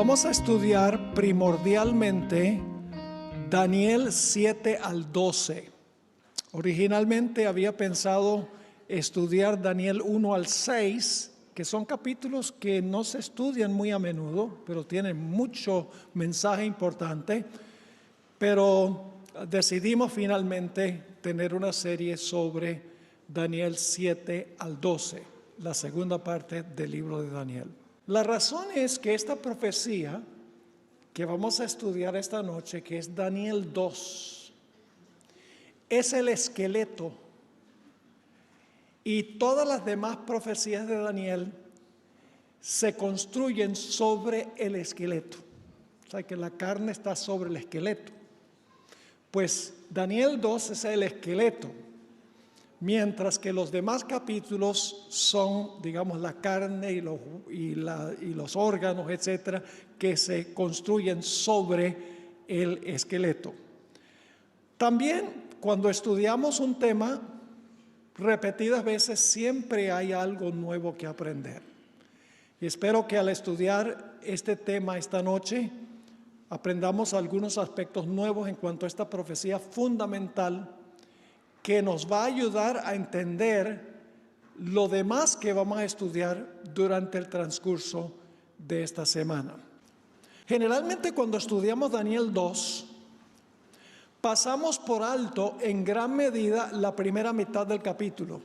Vamos a estudiar primordialmente Daniel 7 al 12. Originalmente había pensado estudiar Daniel 1 al 6, que son capítulos que no se estudian muy a menudo, pero tienen mucho mensaje importante. Pero decidimos finalmente tener una serie sobre Daniel 7 al 12, la segunda parte del libro de Daniel. La razón es que esta profecía que vamos a estudiar esta noche, que es Daniel 2, es el esqueleto, y todas las demás profecías de Daniel se construyen sobre el esqueleto. O sea que la carne está sobre el esqueleto. Pues Daniel 2 es el esqueleto, mientras que los demás capítulos son, digamos, la carne y los órganos, etcétera, que se construyen sobre el esqueleto. También, cuando estudiamos un tema, repetidas veces siempre hay algo nuevo que aprender. Y espero que al estudiar este tema esta noche, aprendamos algunos aspectos nuevos en cuanto a esta profecía fundamental que nos va a ayudar a entender lo demás que vamos a estudiar durante el transcurso de esta semana. Generalmente cuando estudiamos Daniel 2, pasamos por alto en gran medida la primera mitad del capítulo.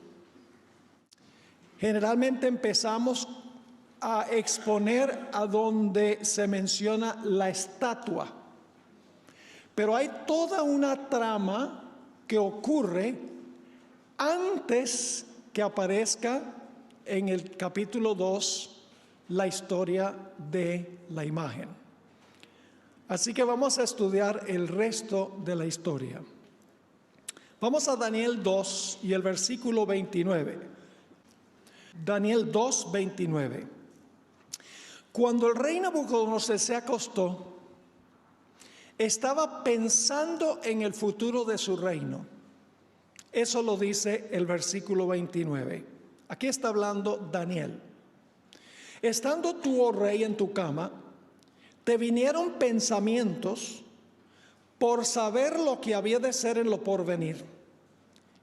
Generalmente empezamos a exponer a donde se menciona la estatua. Pero hay toda una trama que ocurre antes que aparezca en el capítulo 2 la historia de la imagen. Así que vamos a estudiar el resto de la historia. Vamos a Daniel 2 y el versículo 29. Daniel 2, 29. Cuando el rey Nabucodonosor se acostó, estaba pensando en el futuro de su reino. Eso lo dice el versículo 29. Aquí está hablando Daniel. Estando tú, oh rey, en tu cama, te vinieron pensamientos por saber lo que había de ser en lo porvenir.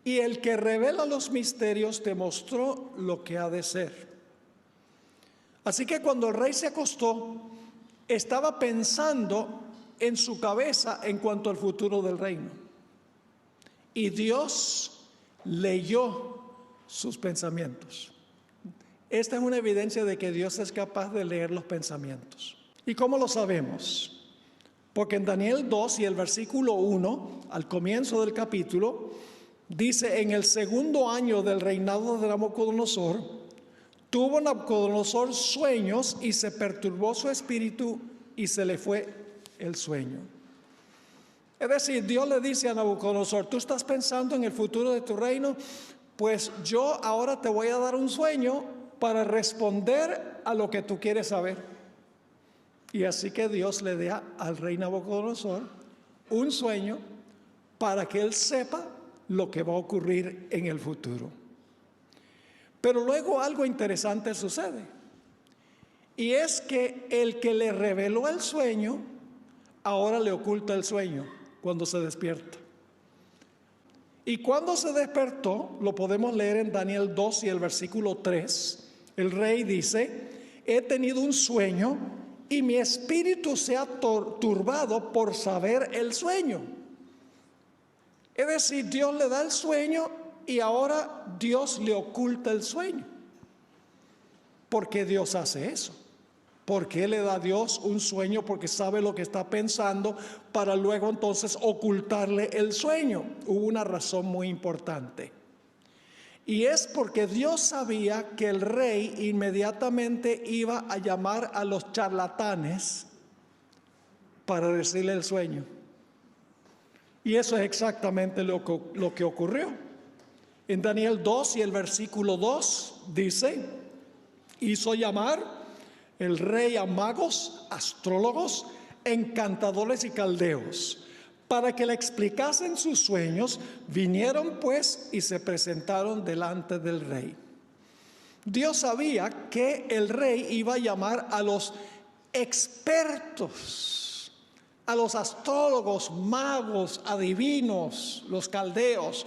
Y el que revela los misterios te mostró lo que ha de ser. Así que cuando el rey se acostó, estaba pensando en su cabeza en cuanto al futuro del reino. Y Dios leyó sus pensamientos. Esta es una evidencia de que Dios es capaz de leer los pensamientos. ¿Y cómo lo sabemos? Porque en Daniel 2 y el versículo 1, al comienzo del capítulo, dice: en el segundo año del reinado de Nabucodonosor, tuvo Nabucodonosor sueños y se perturbó su espíritu y se le fue el sueño. Es decir, Dios le dice a Nabucodonosor: tú estás pensando en el futuro de tu reino, pues yo ahora te voy a dar un sueño para responder a lo que tú quieres saber. Y así que Dios le da al rey Nabucodonosor un sueño para que él sepa lo que va a ocurrir en el futuro. Pero luego algo interesante sucede, y es que el que le reveló el sueño ahora le oculta el sueño cuando se despierta. Y cuando se despertó, lo podemos leer en Daniel 2 y el versículo 3. El rey dice: he tenido un sueño y mi espíritu se ha turbado por saber el sueño. Es decir, Dios le da el sueño y ahora Dios le oculta el sueño. ¿Por qué Dios hace eso? ¿Por qué le da a Dios un sueño? Porque sabe lo que está pensando para luego entonces ocultarle el sueño. Hubo una razón muy importante. Y es porque Dios sabía que el rey inmediatamente iba a llamar a los charlatanes para decirle el sueño. Y eso es exactamente lo que ocurrió. En Daniel 2 y el versículo 2 dice: hizo llamar el rey a magos, astrólogos, encantadores y caldeos, para que le explicasen sus sueños. Vinieron pues y se presentaron delante del rey. Dios sabía que el rey iba a llamar a los expertos, a los astrólogos, magos, adivinos, los caldeos,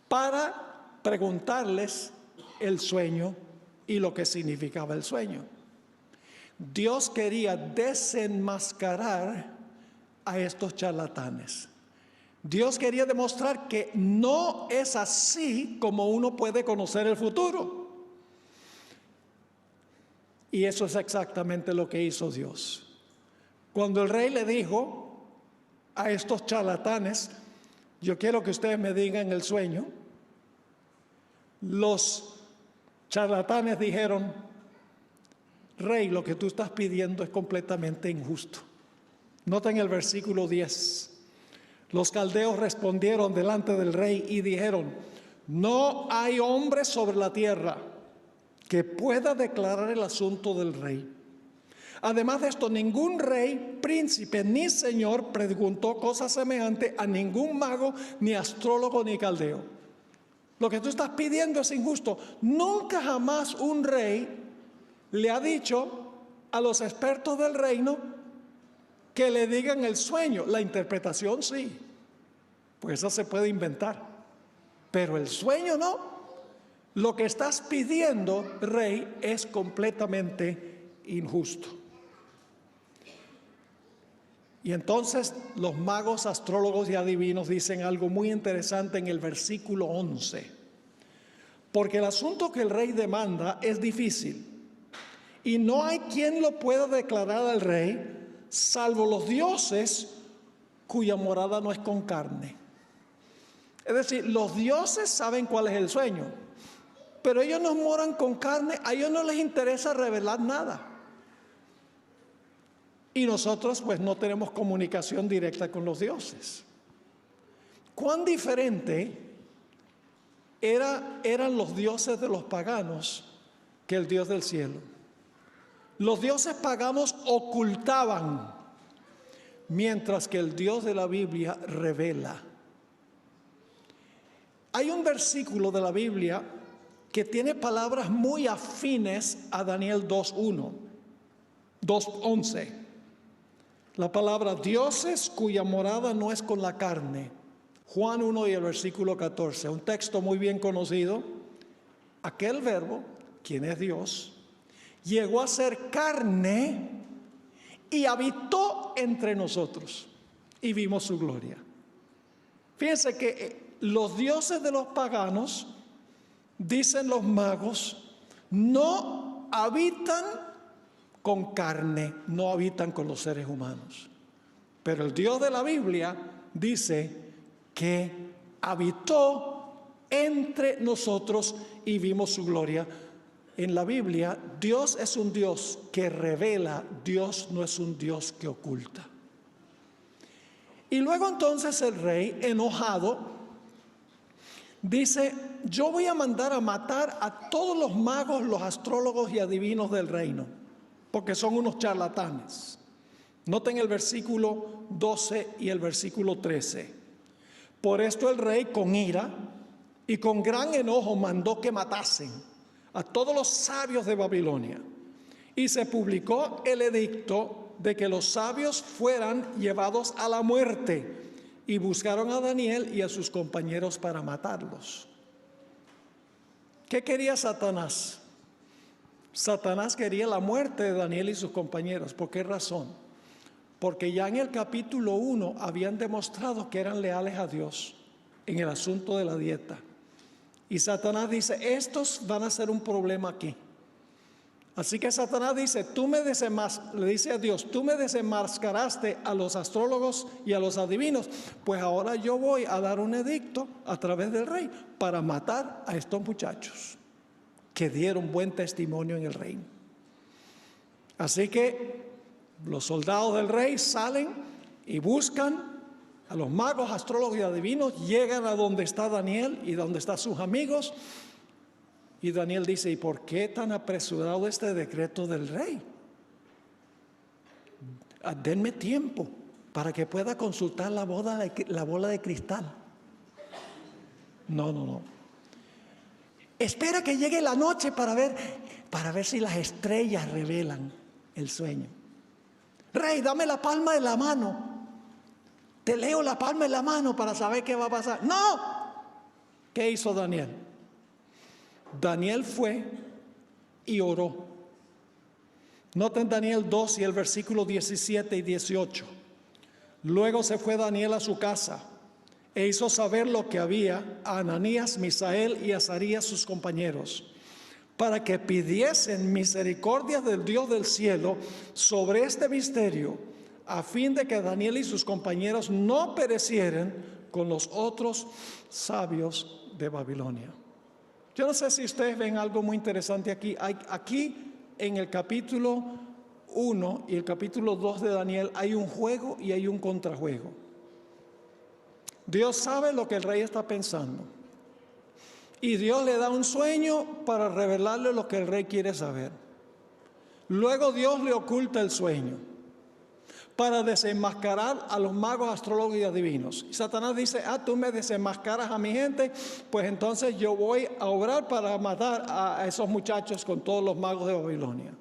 para preguntarles el sueño y lo que significaba el sueño. Dios quería desenmascarar a estos charlatanes. Dios quería demostrar que no es así como uno puede conocer el futuro. Y eso es exactamente lo que hizo Dios. Cuando el rey le dijo a estos charlatanes, yo quiero que ustedes me digan el sueño, los charlatanes dijeron, rey, lo que tú estás pidiendo es completamente injusto. Noten el versículo 10. Los caldeos respondieron delante del rey y dijeron, no hay hombre sobre la tierra que pueda declarar el asunto del rey. Además de esto, ningún rey, príncipe ni señor preguntó cosa semejante a ningún mago, ni astrólogo, ni caldeo. Lo que tú estás pidiendo es injusto. Nunca jamás un rey le ha dicho a los expertos del reino que le digan el sueño. La interpretación sí, pues esa se puede inventar, pero el sueño no. Lo que estás pidiendo, rey, es completamente injusto. Y entonces los magos, astrólogos y adivinos dicen algo muy interesante en el versículo 11. Porque el asunto que el rey demanda es difícil y no hay quien lo pueda declarar al rey, salvo los dioses cuya morada no es con carne. Es decir, los dioses saben cuál es el sueño, pero ellos no moran con carne, a ellos no les interesa revelar nada. Y nosotros pues no tenemos comunicación directa con los dioses. ¿Cuán diferente eran los dioses de los paganos que el Dios del cielo? Los dioses paganos ocultaban, mientras que el Dios de la Biblia revela. Hay un versículo de la Biblia que tiene palabras muy afines a Daniel 2:1, 2:11. La palabra dioses cuya morada no es con la carne. Juan 1 y el versículo 14, un texto muy bien conocido. Aquel verbo, quien es Dios, llegó a ser carne y habitó entre nosotros y vimos su gloria. Fíjense que los dioses de los paganos, dicen los magos, no habitan con carne, no habitan con los seres humanos. Pero el Dios de la Biblia dice que habitó entre nosotros y vimos su gloria. En la Biblia, Dios es un Dios que revela, Dios no es un Dios que oculta. Y luego entonces el rey, enojado, dice, yo voy a mandar a matar a todos los magos, los astrólogos y adivinos del reino, porque son unos charlatanes. Noten el versículo 12 y el versículo 13. Por esto el rey con ira y con gran enojo mandó que matasen a todos los sabios de Babilonia. Y se publicó el edicto de que los sabios fueran llevados a la muerte. Y buscaron a Daniel y a sus compañeros para matarlos. ¿Qué quería Satanás? Satanás quería la muerte de Daniel y sus compañeros. ¿Por qué razón? Porque ya en el capítulo 1 habían demostrado que eran leales a Dios en el asunto de la dieta. Y Satanás dice, estos van a ser un problema aquí. Así que Satanás dice, le dice a Dios, tú me desenmascaraste a los astrólogos y a los adivinos, pues ahora yo voy a dar un edicto a través del rey para matar a estos muchachos que dieron buen testimonio en el reino. Así que los soldados del rey salen y buscan a los magos, astrólogos y adivinos, llegan a donde está Daniel y donde están sus amigos. Y Daniel dice, ¿y por qué tan apresurado este decreto del rey? Denme tiempo para que pueda consultar la bola de cristal. No. Espera que llegue la noche para ver si las estrellas revelan el sueño. Rey, dame la palma de la mano. Te leo la palma de la mano para saber qué va a pasar. ¡No! ¿Qué hizo Daniel? Daniel fue y oró. Noten Daniel 2 y el versículo 17 y 18. Luego se fue Daniel a su casa e hizo saber lo que había a Ananías, Misael y Azarías sus compañeros, para que pidiesen misericordia del Dios del cielo sobre este misterio, a fin de que Daniel y sus compañeros no perecieran con los otros sabios de Babilonia. Yo no sé si ustedes ven algo muy interesante aquí. Aquí en el capítulo 1 y el capítulo 2 de Daniel hay un juego y hay un contrajuego. Dios sabe lo que el rey está pensando. Y Dios le da un sueño para revelarle lo que el rey quiere saber. Luego Dios le oculta el sueño para desenmascarar a los magos, astrólogos y adivinos. Y Satanás dice, tú me desenmascaras a mi gente, pues entonces yo voy a obrar para matar a esos muchachos con todos los magos de Babilonia.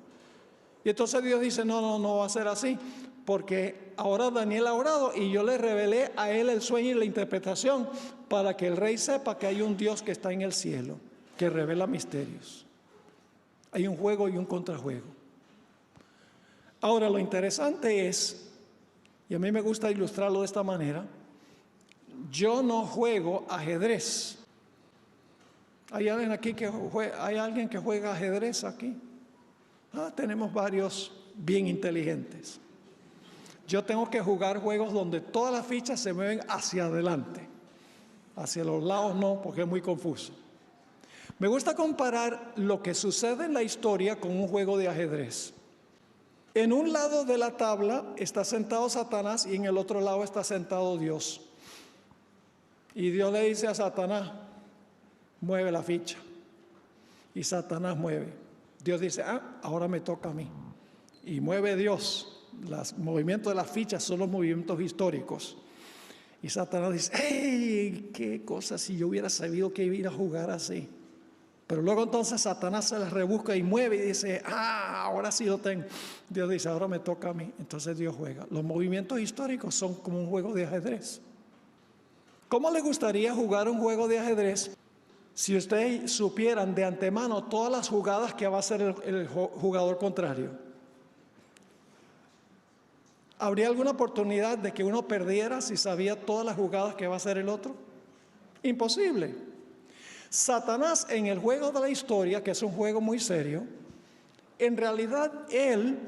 Y entonces Dios dice, no va a ser así, porque ahora Daniel ha orado y yo le revelé a él el sueño y la interpretación para que el rey sepa que hay un Dios que está en el cielo, que revela misterios. Hay un juego y un contrajuego. Ahora lo interesante es, y a mí me gusta ilustrarlo de esta manera, yo no juego ajedrez. ¿Hay alguien aquí que juega ajedrez aquí? Tenemos varios bien inteligentes. Yo tengo que jugar juegos donde todas las fichas se mueven hacia adelante. Hacia los lados no, porque es muy confuso. Me gusta comparar lo que sucede en la historia con un juego de ajedrez. En un lado de la tabla está sentado Satanás y en el otro lado está sentado Dios. Y Dios le dice a Satanás, mueve la ficha. Y Satanás mueve. Dios dice, ahora me toca a mí. Y mueve Dios. Los movimientos de las fichas son los movimientos históricos. Y Satanás dice, ¡hey! ¡Qué cosa si yo hubiera sabido que iba a jugar así! Pero luego entonces Satanás se las rebusca y mueve y dice, ahora sí lo tengo. Dios dice, ahora me toca a mí. Entonces Dios juega. Los movimientos históricos son como un juego de ajedrez. ¿Cómo le gustaría jugar un juego de ajedrez si ustedes supieran de antemano todas las jugadas que va a hacer el jugador contrario? ¿Habría alguna oportunidad de que uno perdiera si sabía todas las jugadas que va a hacer el otro? Imposible. Satanás en el juego de la historia, que es un juego muy serio, en realidad él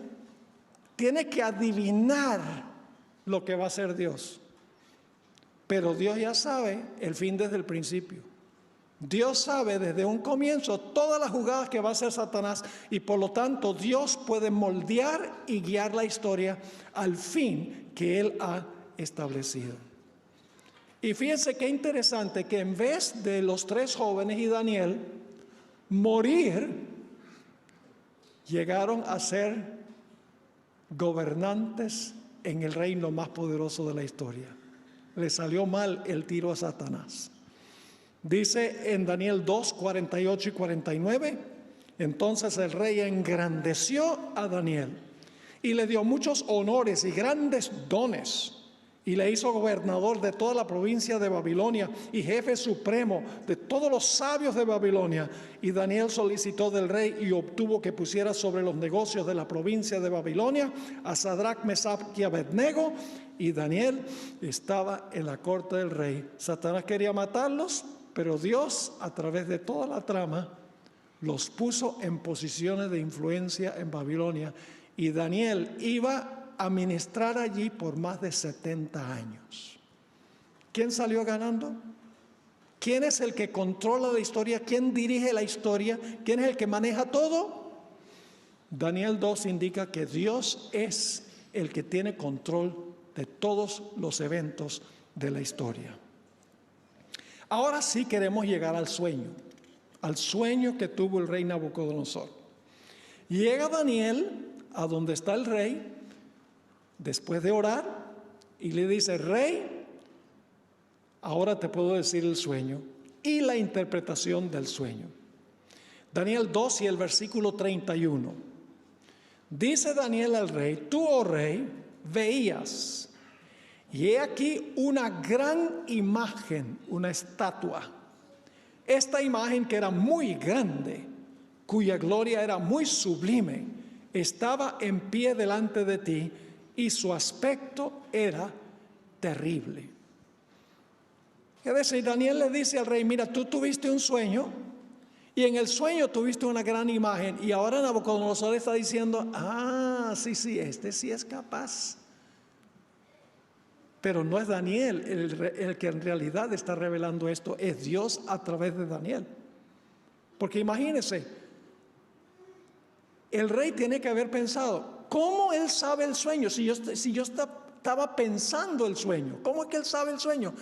tiene que adivinar lo que va a hacer Dios. Pero Dios ya sabe el fin desde el principio. Dios sabe desde un comienzo todas las jugadas que va a hacer Satanás y por lo tanto Dios puede moldear y guiar la historia al fin que Él ha establecido. Y fíjense qué interesante que en vez de los tres jóvenes y Daniel morir, llegaron a ser gobernantes en el reino más poderoso de la historia. Le salió mal el tiro a Satanás. Dice en Daniel 2, 48 y 49, entonces el rey engrandeció a Daniel y le dio muchos honores y grandes dones y le hizo gobernador de toda la provincia de Babilonia y jefe supremo de todos los sabios de Babilonia. Y Daniel solicitó del rey y obtuvo que pusiera sobre los negocios de la provincia de Babilonia a Sadrach, Mesach y Abednego. Y Daniel estaba en la corte del rey. Satanás quería matarlos, pero Dios, a través de toda la trama, los puso en posiciones de influencia en Babilonia. Y Daniel iba a ministrar allí por más de 70 años. ¿Quién salió ganando? ¿Quién es el que controla la historia? ¿Quién dirige la historia? ¿Quién es el que maneja todo? Daniel 2 indica que Dios es el que tiene control de todos los eventos de la historia. Ahora sí queremos llegar al sueño que tuvo el rey Nabucodonosor. Llega Daniel a donde está el rey, después de orar, y le dice, rey, ahora te puedo decir el sueño y la interpretación del sueño. Daniel 2 y el versículo 31. Dice Daniel al rey: tú, oh rey, veías, y he aquí una gran imagen, una estatua. Esta imagen, que era muy grande, cuya gloria era muy sublime, estaba en pie delante de ti, y su aspecto era terrible. Es decir, Daniel le dice al rey: mira, tú tuviste un sueño, y en el sueño tuviste una gran imagen, y ahora Nabucodonosor está diciendo: sí, este sí es capaz. Pero no es Daniel el que en realidad está revelando esto, es Dios a través de Daniel. Porque imagínense, el rey tiene que haber pensado: ¿cómo él sabe el sueño? Si yo estaba pensando el sueño, ¿cómo es que él sabe el sueño?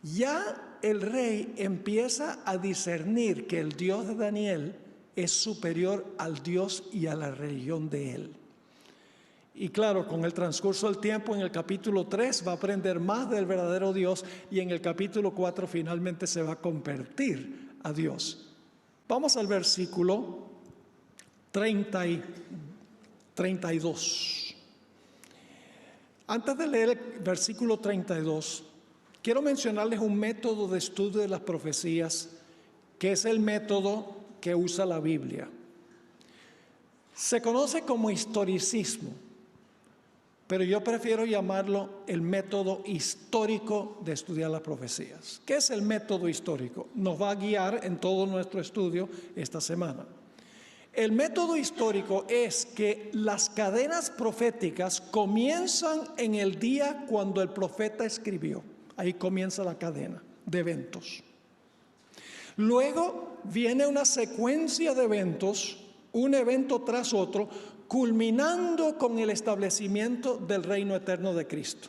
Ya el rey empieza a discernir que el Dios de Daniel es superior al Dios y a la religión de él. Y claro, con el transcurso del tiempo, en el capítulo 3 va a aprender más del verdadero Dios, y en el capítulo 4 finalmente se va a convertir a Dios. Vamos al versículo 32. Antes de leer el versículo 32, quiero mencionarles un método de estudio de las profecías, que es el método que usa la Biblia. Se conoce como historicismo, pero yo prefiero llamarlo el método histórico de estudiar las profecías. ¿Qué es el método histórico? Nos va a guiar en todo nuestro estudio esta semana. El método histórico es que las cadenas proféticas comienzan en el día cuando el profeta escribió. Ahí comienza la cadena de eventos. Luego viene una secuencia de eventos, un evento tras otro, culminando con el establecimiento del reino eterno de Cristo.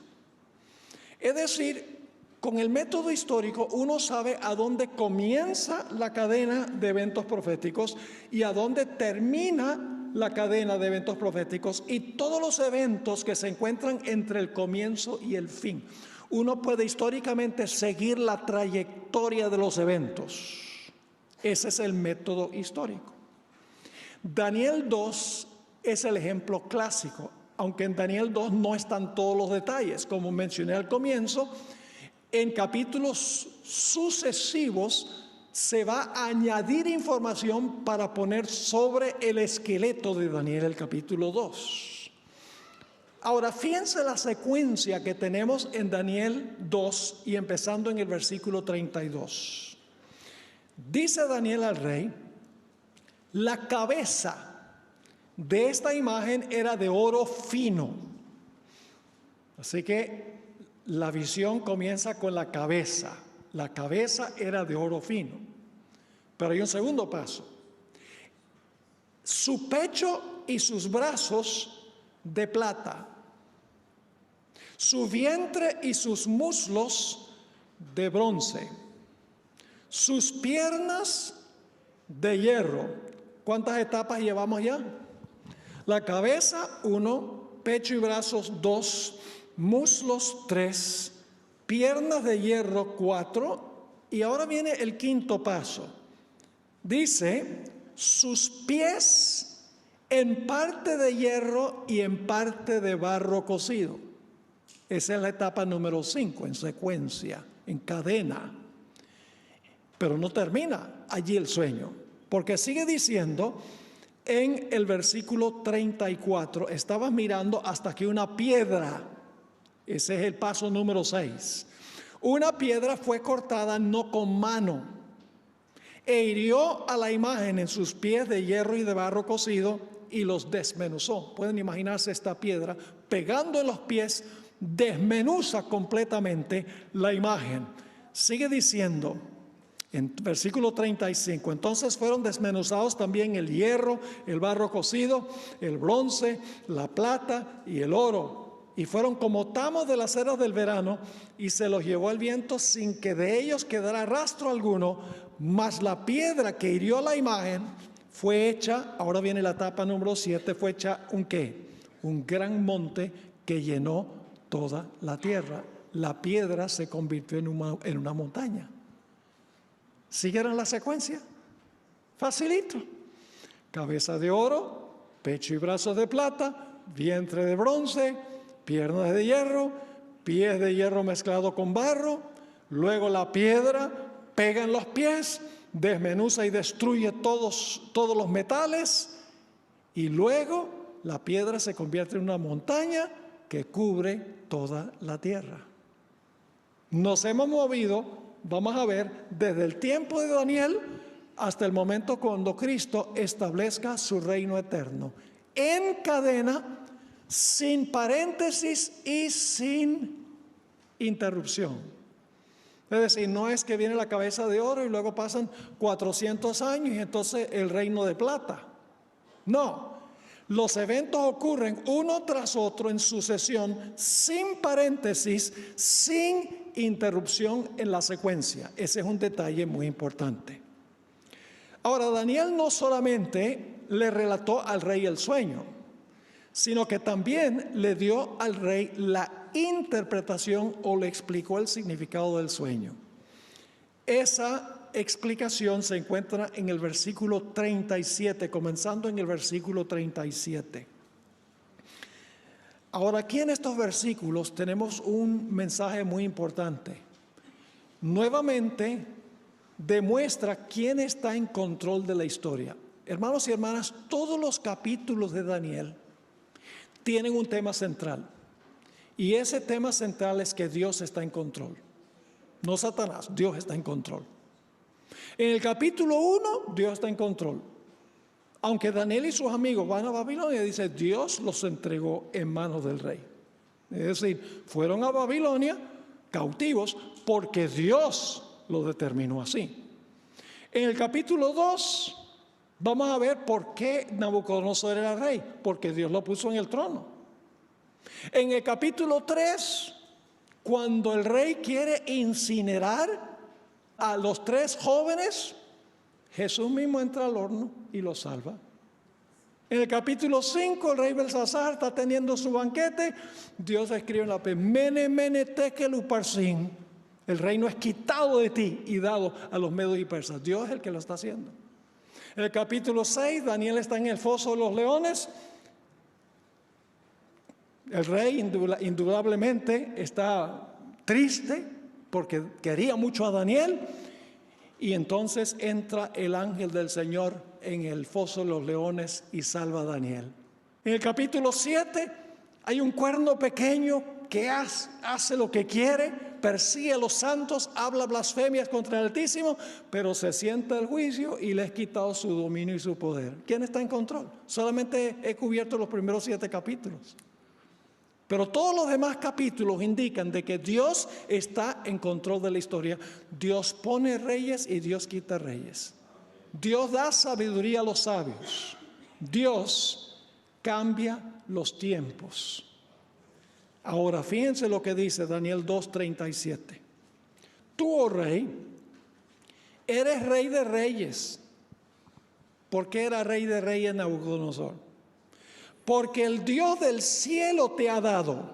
Es decir, con el método histórico uno sabe a dónde comienza la cadena de eventos proféticos y a dónde termina la cadena de eventos proféticos, y todos los eventos que se encuentran entre el comienzo y el fin. Uno puede históricamente seguir la trayectoria de los eventos. Ese es el método histórico. Daniel 2 es el ejemplo clásico, aunque en Daniel 2 no están todos los detalles. Como mencioné al comienzo, en capítulos sucesivos se va a añadir información para poner sobre el esqueleto de Daniel el capítulo 2. Ahora, fíjense la secuencia que tenemos en Daniel 2, y empezando en el versículo 32. Dice Daniel al rey: la cabeza de esta imagen era de oro fino. Así que la visión comienza con la cabeza. La cabeza era de oro fino. Pero hay un segundo paso: su pecho y sus brazos de plata, su vientre y sus muslos de bronce, sus piernas de hierro. ¿Cuántas etapas llevamos ya? La cabeza 1, pecho y brazos 2, muslos 3, piernas de hierro 4, y ahora viene el quinto paso. Dice: sus pies en parte de hierro y en parte de barro cocido. Esa es la etapa número 5 en secuencia, en cadena. Pero no termina allí el sueño, porque sigue diciendo en el versículo 34: estabas mirando hasta que una piedra, ese es el paso número 6, una piedra fue cortada no con mano, e hirió a la imagen en sus pies de hierro y de barro cocido, y los desmenuzó. Pueden imaginarse esta piedra pegando en los pies, desmenuza completamente la imagen. Sigue diciendo en versículo 35: entonces fueron desmenuzados también el hierro, el barro cocido, el bronce, la plata y el oro, y fueron como tamos de las eras del verano, y se los llevó el viento sin que de ellos quedara rastro alguno. Mas la piedra que hirió la imagen fue hecha, ahora viene la etapa número 7, fue hecha un ¿qué? Un gran monte que llenó toda la tierra. La piedra se convirtió en una montaña. ¿Siguieron la secuencia? Facilito. Cabeza de oro, pecho y brazos de plata, vientre de bronce, piernas de hierro, pies de hierro mezclado con barro. Luego la piedra pega en los pies, desmenuza y destruye todos los metales, y luego la piedra se convierte en una montaña que cubre toda la tierra. Nos hemos movido, vamos a ver, desde el tiempo de Daniel hasta el momento cuando Cristo establezca su reino eterno, en cadena, sin paréntesis y sin interrupción. Es decir, no es que viene la cabeza de oro y luego pasan 400 años y entonces el reino de plata. No, los eventos ocurren uno tras otro en sucesión, sin paréntesis, sin interrupción en la secuencia. Ese es un detalle muy importante. Ahora, Daniel no solamente le relató al rey el sueño, sino que también le dio al rey la interpretación o le explicó el significado del sueño. Esa explicación se encuentra en el versículo 37, comenzando en el versículo 37. Ahora, aquí en estos versículos tenemos un mensaje muy importante. Nuevamente demuestra quién está en control de la historia. Hermanos y hermanas, todos los capítulos de Daniel tienen un tema central. Y ese tema central es que Dios está en control. No Satanás, Dios está en control. En el capítulo 1, Dios está en control. Aunque Daniel y sus amigos van a Babilonia, dice, Dios los entregó en manos del rey. Es decir, fueron a Babilonia cautivos porque Dios lo determinó así. En el capítulo 2, vamos a ver por qué Nabucodonosor era rey, porque Dios lo puso en el trono. En el capítulo 3, cuando el rey quiere incinerar a los 3 jóvenes, Jesús mismo entra al horno y los salva. En el capítulo 5, el rey Belsasar está teniendo su banquete. Dios escribe en la pared, Mene, Mene, Tekel, Uparsin. El reino es quitado de ti y dado a los medos y persas. Dios es el que lo está haciendo. En el capítulo 6, Daniel está en el foso de los leones. El rey indudablemente está triste porque quería mucho a Daniel, y entonces entra el ángel del Señor en el foso de los leones y salva a Daniel. En el capítulo 7 hay un cuerno pequeño que hace lo que quiere, persigue a los santos, habla blasfemias contra el Altísimo, pero se sienta el juicio y le es quitado su dominio y su poder. ¿Quién está en control? Solamente he cubierto los primeros 7 capítulos. Pero todos los demás capítulos indican de que Dios está en control de la historia. Dios pone reyes y Dios quita reyes. Dios da sabiduría a los sabios. Dios cambia los tiempos. Ahora, fíjense lo que dice Daniel 2:37. Tú, oh rey, eres rey de reyes. ¿Por qué era rey de reyes Nabucodonosor? Porque el Dios del cielo te ha dado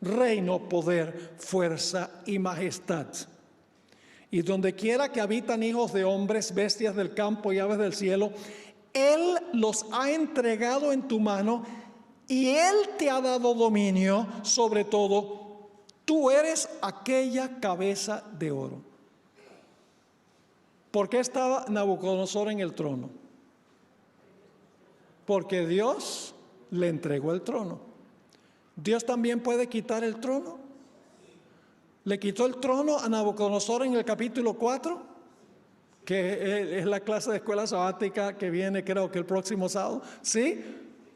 reino, poder, fuerza y majestad. Y donde quiera que habitan hijos de hombres, bestias del campo y aves del cielo, Él los ha entregado en tu mano y Él te ha dado dominio sobre todo. Tú eres aquella cabeza de oro. ¿Por qué estaba Nabucodonosor en el trono? Porque Dios le entregó el trono. Dios también puede quitar el trono. Le quitó el trono a Nabucodonosor en el capítulo 4, que es la clase de escuela sabática que viene, creo que el próximo sábado. Sí,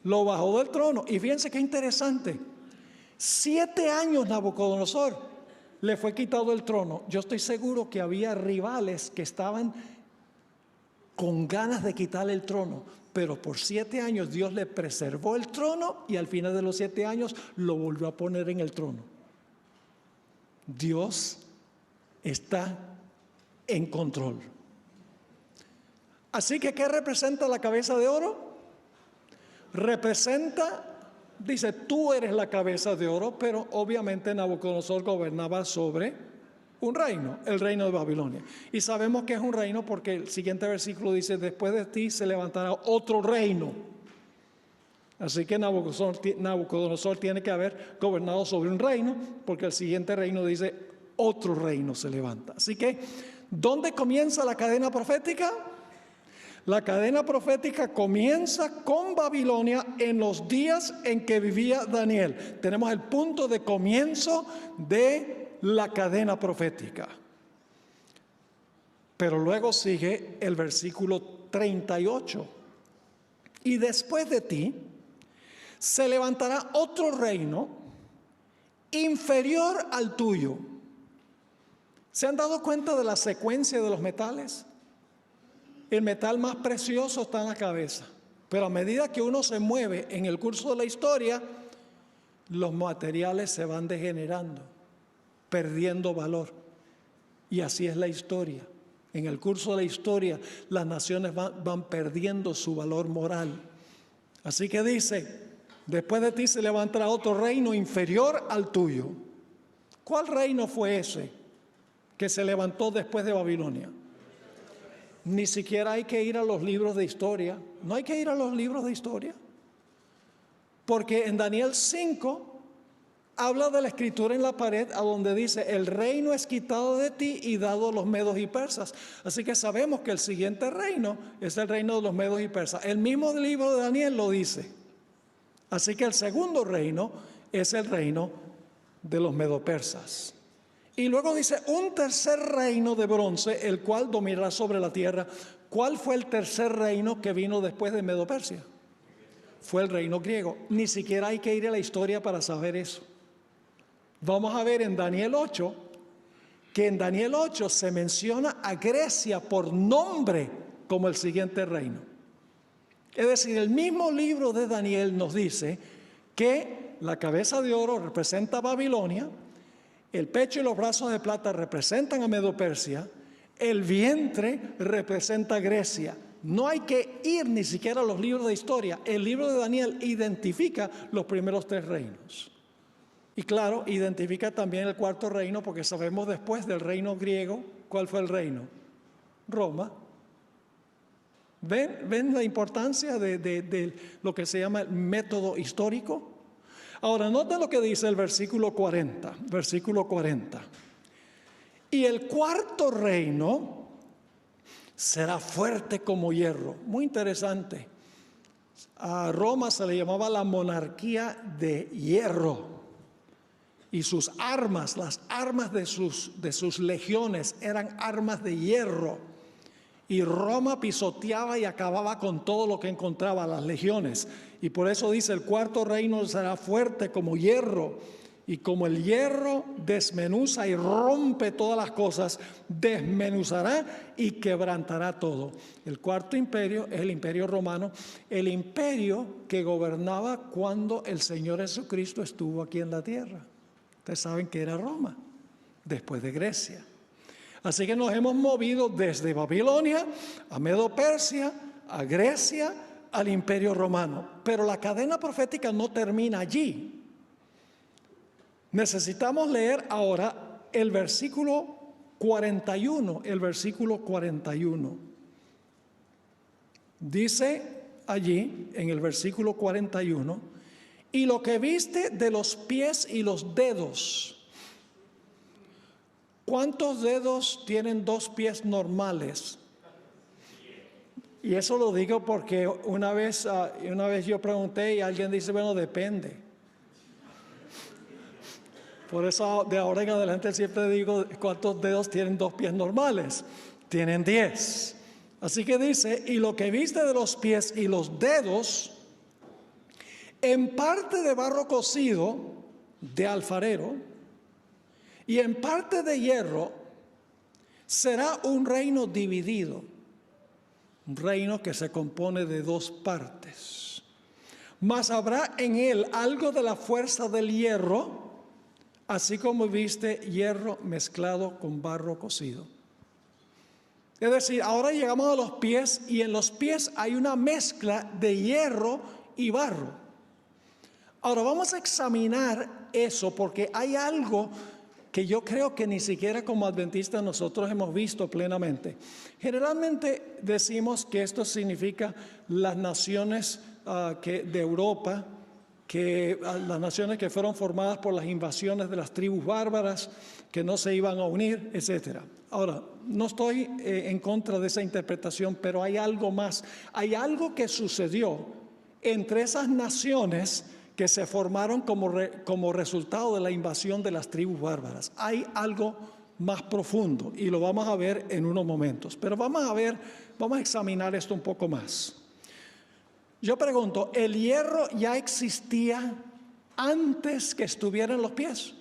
lo bajó del trono. Y fíjense qué interesante. 7 años Nabucodonosor le fue quitado el trono. Yo estoy seguro que había rivales que estaban con ganas de quitarle el trono, pero por 7 años Dios le preservó el trono y al final de los 7 años lo volvió a poner en el trono. Dios está en control. Así que, ¿qué representa la cabeza de oro? Representa, dice, tú eres la cabeza de oro, pero obviamente Nabucodonosor gobernaba sobre un reino, el reino de Babilonia. Y sabemos que es un reino porque el siguiente versículo dice, después de ti se levantará otro reino. Así que Nabucodonosor tiene que haber gobernado sobre un reino, porque el siguiente reino dice, otro reino se levanta. Así que, ¿dónde comienza la cadena profética? La cadena profética comienza con Babilonia en los días en que vivía Daniel. Tenemos el punto de comienzo de la cadena profética. Pero luego sigue el versículo 38. Y después de ti se levantará otro reino inferior al tuyo. ¿Se han dado cuenta de la secuencia de los metales? El metal más precioso está en la cabeza, pero a medida que uno se mueve en el curso de la historia, los materiales se van degenerando, perdiendo valor. Y así es la historia. En el curso de la historia, las naciones van perdiendo su valor moral. Así que dice, después de ti se levantará otro reino inferior al tuyo. ¿Cuál reino fue ese que se levantó después de Babilonia? Ni siquiera hay que ir a los libros de historia. No hay que ir a los libros de historia. Porque en Daniel 5 habla de la escritura en la pared a donde dice, el reino es quitado de ti y dado a los medos y persas. Así que sabemos que el siguiente reino es el reino de los medos y persas. El mismo libro de Daniel lo dice. Así que el segundo reino es el reino de los medo-persas. Y luego dice, un tercer reino de bronce, el cual dominará sobre la tierra. ¿Cuál fue el tercer reino que vino después de Medo-Persia? Fue el reino griego. Ni siquiera hay que ir a la historia para saber eso. Vamos a ver en Daniel 8, que en Daniel 8 se menciona a Grecia por nombre como el siguiente reino. Es decir, el mismo libro de Daniel nos dice que la cabeza de oro representa a Babilonia, el pecho y los brazos de plata representan a Medo-Persia, el vientre representa a Grecia. No hay que ir ni siquiera a los libros de historia. El libro de Daniel identifica los primeros tres reinos. Y claro, identifica también el cuarto reino, porque sabemos después del reino griego, ¿cuál fue el reino? Roma. ¿Ven la importancia de lo que se llama el método histórico? Ahora, noten lo que dice el versículo 40. Versículo 40. Y el cuarto reino será fuerte como hierro. Muy interesante. A Roma se le llamaba la monarquía de hierro. Y sus armas, las armas de sus legiones eran armas de hierro. Y Roma pisoteaba y acababa con todo lo que encontraba, las legiones. Y por eso dice, el cuarto reino será fuerte como hierro. Y como el hierro desmenuza y rompe todas las cosas, desmenuzará y quebrantará todo. El cuarto imperio es el imperio romano, el imperio que gobernaba cuando el Señor Jesucristo estuvo aquí en la tierra. Ustedes saben que era Roma, después de Grecia. Así que nos hemos movido desde Babilonia a Medo-Persia, a Grecia, al imperio romano. Pero la cadena profética no termina allí. Necesitamos leer ahora el versículo 41, el versículo 41. Dice allí, en el versículo 41, y lo que viste de los pies y los dedos. ¿Cuántos dedos tienen dos pies normales? Y eso lo digo porque una vez yo pregunté y alguien dice, bueno, depende. Por eso de ahora en adelante siempre digo, ¿cuántos dedos tienen dos pies normales? Tienen 10. Así que dice, y lo que viste de los pies y los dedos, en parte de barro cocido de alfarero y en parte de hierro, será un reino dividido, un reino que se compone de dos partes. Mas habrá en él algo de la fuerza del hierro, así como viste hierro mezclado con barro cocido. Es decir, ahora llegamos a los pies y en los pies hay una mezcla de hierro y barro. Ahora vamos a examinar eso porque hay algo que yo creo que ni siquiera como adventistas nosotros hemos visto plenamente. Generalmente decimos que esto significa las naciones de Europa, las naciones que fueron formadas por las invasiones de las tribus bárbaras, que no se iban a unir, etc. Ahora, no estoy en contra de esa interpretación, pero hay algo más. Hay algo que sucedió entre esas naciones que se formaron como resultado de la invasión de las tribus bárbaras. Hay algo más profundo y lo vamos a ver en unos momentos. Pero vamos a examinar esto un poco más. Yo pregunto, ¿el hierro ya existía antes que estuviera en los pies?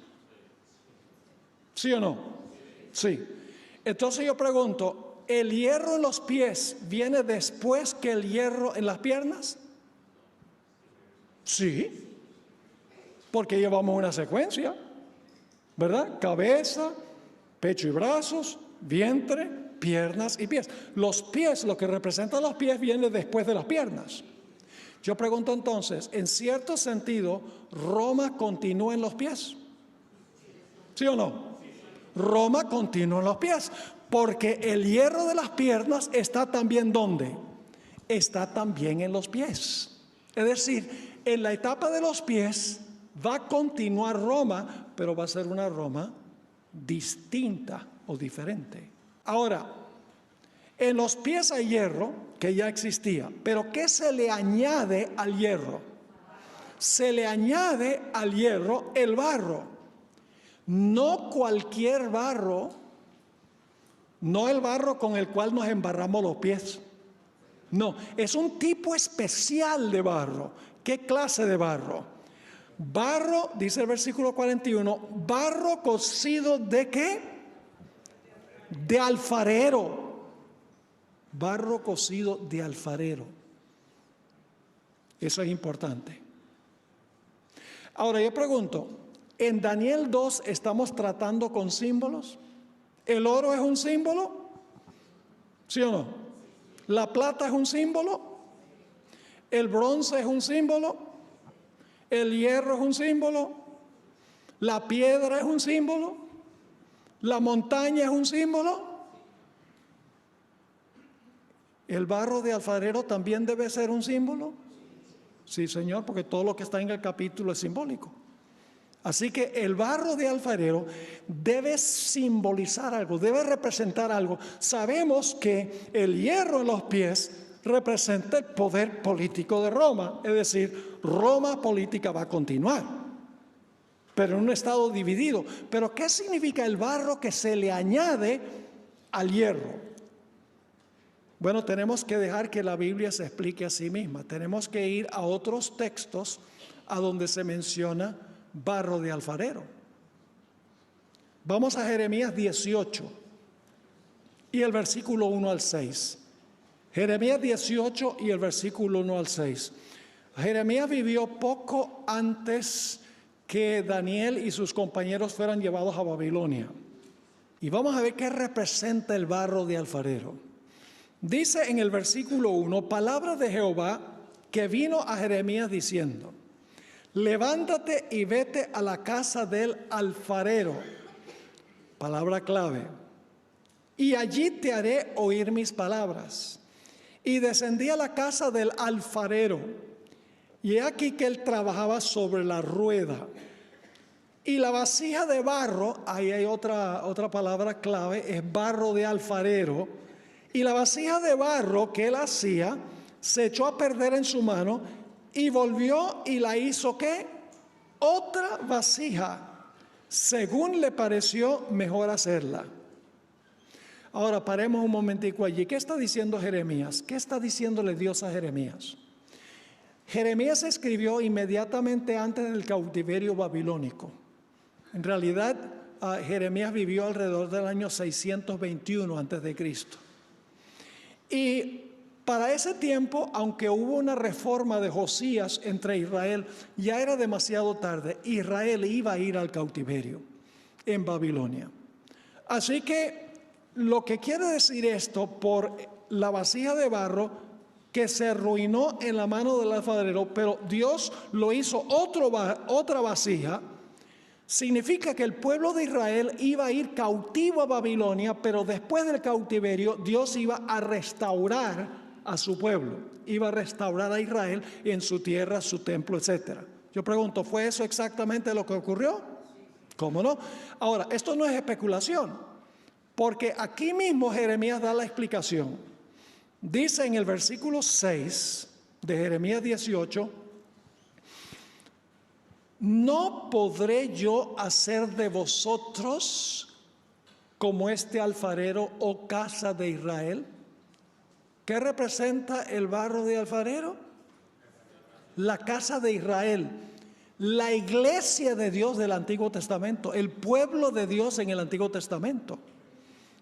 ¿Sí o no? Sí. Entonces yo pregunto, ¿el hierro en los pies viene después que el hierro en las piernas? Sí, porque llevamos una secuencia, ¿verdad? Cabeza, pecho y brazos, vientre, piernas y pies. Los pies, lo que representan los pies, viene después de las piernas. Yo pregunto entonces, en cierto sentido, ¿Roma continúa en los pies? ¿Sí o no? Roma continúa en los pies, porque el hierro de las piernas está también ¿dónde? Está también en los pies. Es decir, en la etapa de los pies va a continuar Roma, pero va a ser una Roma distinta o diferente. Ahora, en los pies hay hierro que ya existía, pero ¿qué se le añade al hierro? Se le añade al hierro el barro. No cualquier barro, no el barro con el cual nos embarramos los pies. No, es un tipo especial de barro. ¿Qué clase de barro? Barro, dice el versículo 41, barro cocido ¿de qué? De alfarero. Barro cocido de alfarero. Eso es importante. Ahora yo pregunto, ¿en Daniel 2 estamos tratando con símbolos? ¿El oro es un símbolo? ¿Sí o no? ¿La plata es un símbolo? ¿El bronce es un símbolo? ¿El hierro es un símbolo? ¿La piedra es un símbolo? ¿La montaña es un símbolo? ¿El barro de alfarero también debe ser un símbolo? Sí, Señor, porque todo lo que está en el capítulo es simbólico. Así que el barro de alfarero debe simbolizar algo, debe representar algo. Sabemos que el hierro en los pies representa el poder político de Roma, es decir, Roma política va a continuar, pero en un estado dividido. Pero ¿qué significa el barro que se le añade al hierro? Bueno, tenemos que dejar que la Biblia se explique a sí misma. Tenemos que ir a otros textos a donde se menciona barro de alfarero. Vamos a Jeremías 18 y el versículo 1 al 6. Jeremías 18 y el versículo 1 al 6. Jeremías vivió poco antes que Daniel y sus compañeros fueran llevados a Babilonia. Y vamos a ver qué representa el barro de alfarero. Dice en el versículo 1, palabra de Jehová que vino a Jeremías diciendo: levántate y vete a la casa del alfarero. Palabra clave. Y allí te haré oír mis palabras. Y descendí a la casa del alfarero. Y he aquí que él trabajaba sobre la rueda. Y la vasija de barro, ahí hay otra palabra clave, es barro de alfarero. Y la vasija de barro que él hacía se echó a perder en su mano y volvió y la hizo ¿qué? Otra vasija, según le pareció mejor hacerla. Ahora paremos un momentico allí. ¿Qué está diciendo Jeremías? ¿Qué está diciéndole Dios a Jeremías? Jeremías escribió inmediatamente antes del cautiverio babilónico. En realidad, Jeremías vivió alrededor del año 621 antes de Cristo. Y para ese tiempo, aunque hubo una reforma de Josías entre Israel, ya era demasiado tarde. Israel iba a ir al cautiverio en Babilonia. Así que lo que quiere decir esto, por la vasija de barro que se arruinó en la mano del alfarero, pero Dios lo hizo otra vasija, significa que el pueblo de Israel iba a ir cautivo a Babilonia, pero después del cautiverio Dios iba a restaurar a su pueblo, iba a restaurar a Israel en su tierra, su templo, etc. Yo pregunto, ¿fue eso exactamente lo que ocurrió? ¿Cómo no? Ahora, esto no es especulación, porque aquí mismo Jeremías da la explicación. Dice en el versículo 6 de Jeremías 18, ¿no podré yo hacer de vosotros como este alfarero, oh casa de Israel? ¿Qué representa el barro de alfarero? La casa de Israel, la iglesia de Dios del Antiguo Testamento, el pueblo de Dios en el Antiguo Testamento.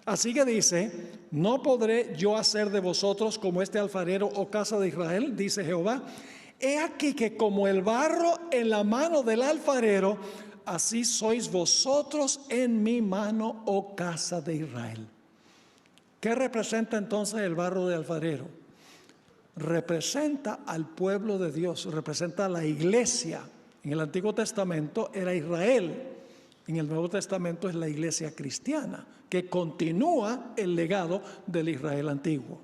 Así que dice, no podré yo hacer de vosotros como este alfarero, oh casa de Israel, dice Jehová. He aquí que como el barro en la mano del alfarero, así sois vosotros en mi mano, oh casa de Israel. ¿Qué representa entonces el barro de alfarero? Representa al pueblo de Dios, representa a la iglesia. En el Antiguo Testamento era Israel, en el Nuevo Testamento es la iglesia cristiana, que continúa el legado del Israel antiguo.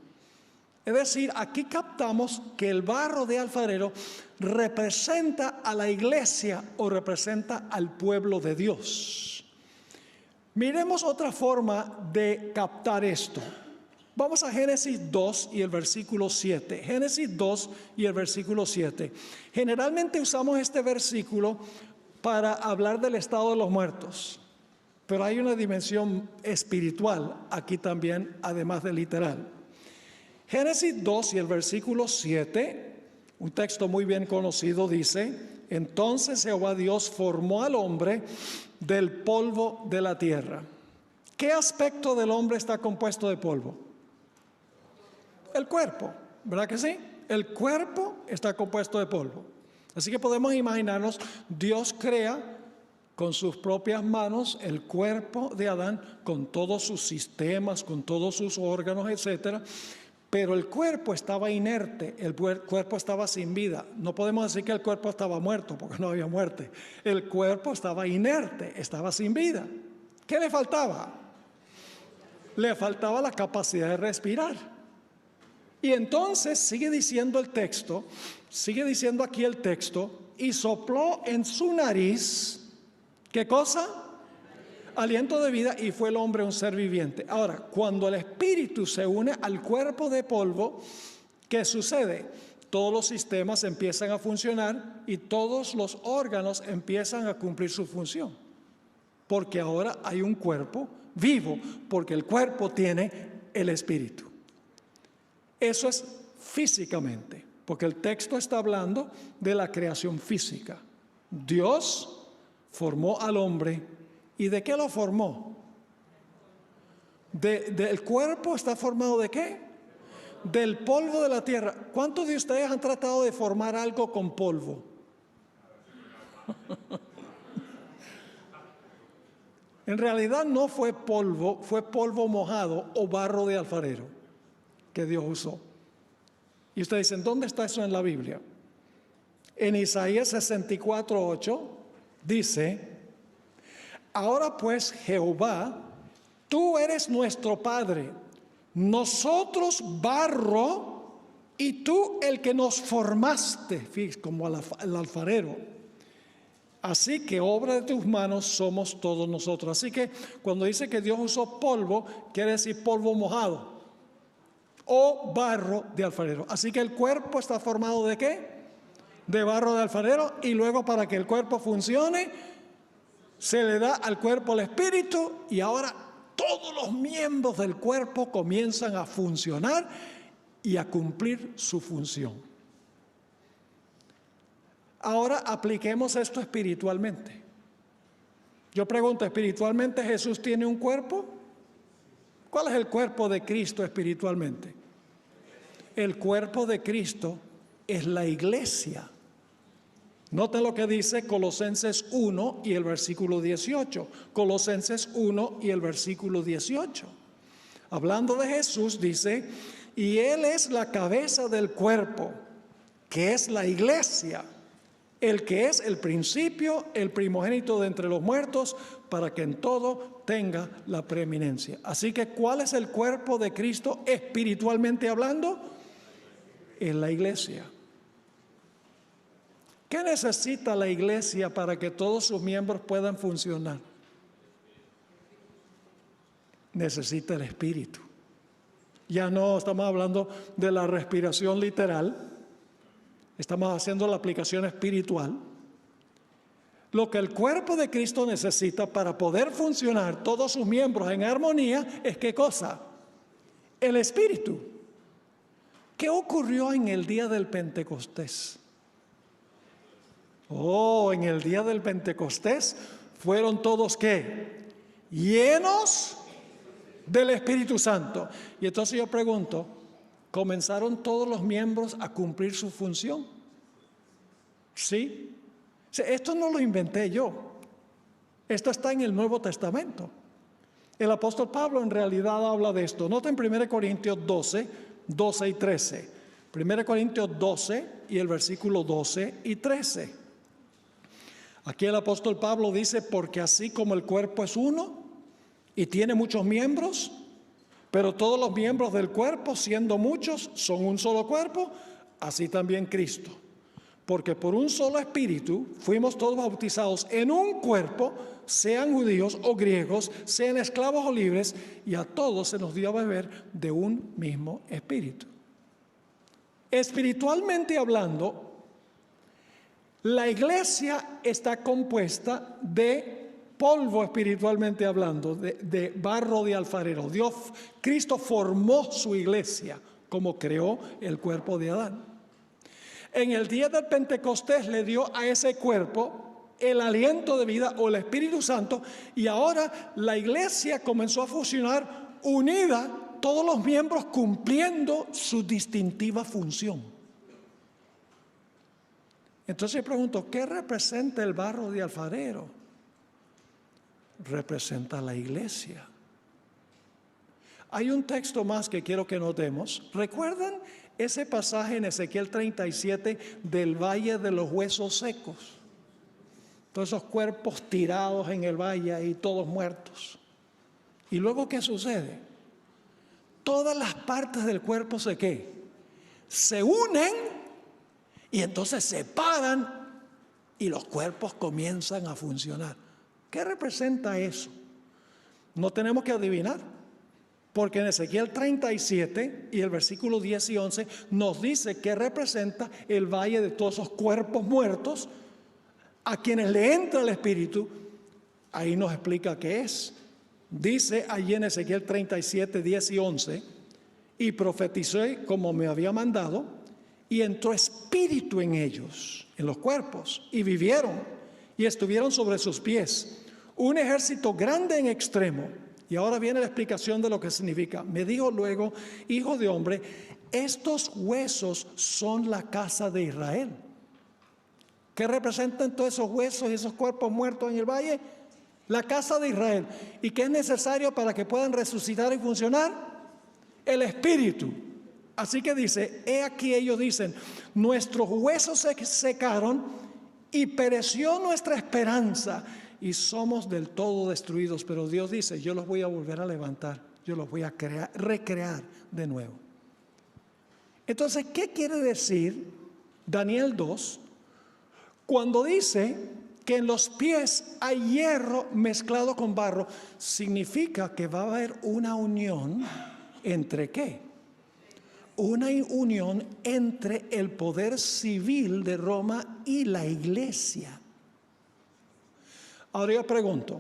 Es decir, aquí captamos que el barro de alfarero representa a la iglesia o representa al pueblo de Dios. Miremos otra forma de captar esto. Vamos a Génesis 2 y el versículo 7. Génesis 2 y el versículo 7. Generalmente usamos este versículo para hablar del estado de los muertos, pero hay una dimensión espiritual aquí también, además de literal. Génesis 2 y el versículo 7, un texto muy bien conocido, dice: entonces Jehová Dios formó al hombre del polvo de la tierra. ¿Qué aspecto del hombre está compuesto de polvo? El cuerpo, ¿verdad que sí? El cuerpo está compuesto de polvo. Así que podemos imaginarnos, Dios crea con sus propias manos el cuerpo de Adán, con todos sus sistemas, con todos sus órganos, etcétera. Pero el cuerpo estaba inerte, el cuerpo estaba sin vida. No podemos decir que el cuerpo estaba muerto, porque no había muerte. El cuerpo estaba inerte, estaba sin vida. ¿Qué le faltaba? Le faltaba la capacidad de respirar. Y entonces sigue diciendo el texto, sigue diciendo aquí el texto, y sopló en su nariz, ¿qué cosa? Aliento de vida, y fue el hombre un ser viviente. Ahora, cuando el espíritu se une al cuerpo de polvo, ¿qué sucede? Todos los sistemas empiezan a funcionar y todos los órganos empiezan a cumplir su función. Porque ahora hay un cuerpo vivo, porque el cuerpo tiene el espíritu. Eso es físicamente, porque el texto está hablando de la creación física. Dios formó al hombre. ¿Y de qué lo formó? ¿El cuerpo está formado de qué? Del polvo de la tierra. ¿Cuántos de ustedes han tratado de formar algo con polvo? En realidad no fue polvo, fue polvo mojado o barro de alfarero que Dios usó. Y ustedes dicen, ¿dónde está eso en la Biblia? En Isaías 64:8 dice: ahora pues, Jehová, tú eres nuestro Padre, nosotros barro y tú el que nos formaste, fíjate, como el alfarero. Así que obra de tus manos somos todos nosotros. Así que cuando dice que Dios usó polvo, quiere decir polvo mojado o barro de alfarero. Así que el cuerpo está formado ¿de qué? De barro de alfarero, y luego para que el cuerpo funcione, se le da al cuerpo el espíritu, y ahora todos los miembros del cuerpo comienzan a funcionar y a cumplir su función. Ahora apliquemos esto espiritualmente. Yo pregunto, ¿espiritualmente Jesús tiene un cuerpo? ¿Cuál es el cuerpo de Cristo espiritualmente? El cuerpo de Cristo es la iglesia. Noten lo que dice Colosenses 1 y el versículo 18. Colosenses 1 y el versículo 18. Hablando de Jesús dice: y Él es la cabeza del cuerpo, que es la iglesia, el que es el principio, el primogénito de entre los muertos, para que en todo tenga la preeminencia. Así que, ¿cuál es el cuerpo de Cristo espiritualmente hablando? es la iglesia. ¿Qué necesita la iglesia para que todos sus miembros puedan funcionar? Necesita el Espíritu. Ya no estamos hablando de la respiración literal, estamos haciendo la aplicación espiritual. Lo que el cuerpo de Cristo necesita para poder funcionar todos sus miembros en armonía es ¿qué cosa? El Espíritu. ¿Qué ocurrió en el día del Pentecostés? En el día del Pentecostés fueron todos ¿qué? Llenos del Espíritu Santo. Y entonces yo pregunto, ¿comenzaron todos los miembros a cumplir su función? ¿Sí? O sea, esto no lo inventé yo. Esto está en el Nuevo Testamento. El apóstol Pablo en realidad habla de esto. Nota en 1 Corintios 12, 12 y 13. 1 Corintios 12 y el versículo 12 y 13. Aquí el apóstol Pablo dice, porque así como el cuerpo es uno y tiene muchos miembros, pero todos los miembros del cuerpo, siendo muchos, son un solo cuerpo, así también Cristo. Porque por un solo espíritu fuimos todos bautizados en un cuerpo, sean judíos o griegos, sean esclavos o libres, y a todos se nos dio a beber de un mismo espíritu. Espiritualmente hablando, la iglesia está compuesta de polvo, espiritualmente hablando, de barro de alfarero. Cristo formó su iglesia como creó el cuerpo de Adán. En el día del Pentecostés le dio a ese cuerpo el aliento de vida o el Espíritu Santo, y ahora la iglesia comenzó a funcionar unida, todos los miembros cumpliendo su distintiva función. Entonces pregunto, ¿qué representa el barro de alfarero? Representa la iglesia. Hay un texto más que quiero que notemos. ¿Recuerdan ese pasaje en Ezequiel 37 del valle de los huesos secos? Todos esos cuerpos tirados en el valle y todos muertos. ¿Y luego qué sucede? Todas las partes del cuerpo se unen y entonces se paran y los cuerpos comienzan a funcionar. ¿Qué representa eso? No tenemos que adivinar, porque en Ezequiel 37 y el versículo 10 y 11 nos dice que representa el valle de todos esos cuerpos muertos a quienes le entra el Espíritu. Ahí nos explica qué es. Dice allí en Ezequiel 37, 10 y 11, y profeticé como me había mandado, y entró espíritu en ellos, en los cuerpos, y vivieron, y estuvieron sobre sus pies, un ejército grande en extremo. Y ahora viene la explicación de lo que significa. Me dijo luego, hijo de hombre, estos huesos son la casa de Israel. ¿Qué representan todos esos huesos y esos cuerpos muertos en el valle? La casa de Israel. ¿Y qué es necesario para que puedan resucitar y funcionar? El Espíritu. Así que dice, he aquí ellos dicen, nuestros huesos se secaron y pereció nuestra esperanza y somos del todo destruidos. Pero Dios dice, yo los voy a volver a levantar, yo los voy a recrear de nuevo. Entonces, ¿qué quiere decir Daniel 2 cuando dice que en los pies hay hierro mezclado con barro? Significa que va a haber una unión entre ¿qué? Una unión entre el poder civil de Roma y la iglesia. Ahora yo pregunto,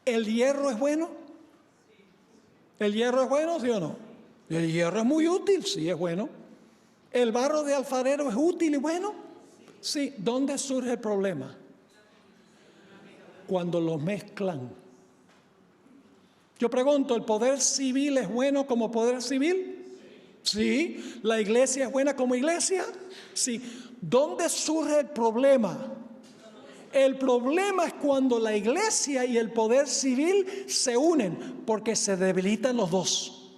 ¿el hierro es bueno? ¿El hierro es bueno, sí o no? El hierro es muy útil, sí es bueno. ¿El barro de alfarero es útil y bueno? Sí. ¿Dónde surge el problema? Cuando los mezclan. Yo pregunto, ¿el poder civil es bueno como poder civil? Sí. ¿La iglesia es buena como iglesia? Sí. ¿Dónde surge el problema? El problema es cuando la iglesia y el poder civil se unen, porque se debilitan los dos.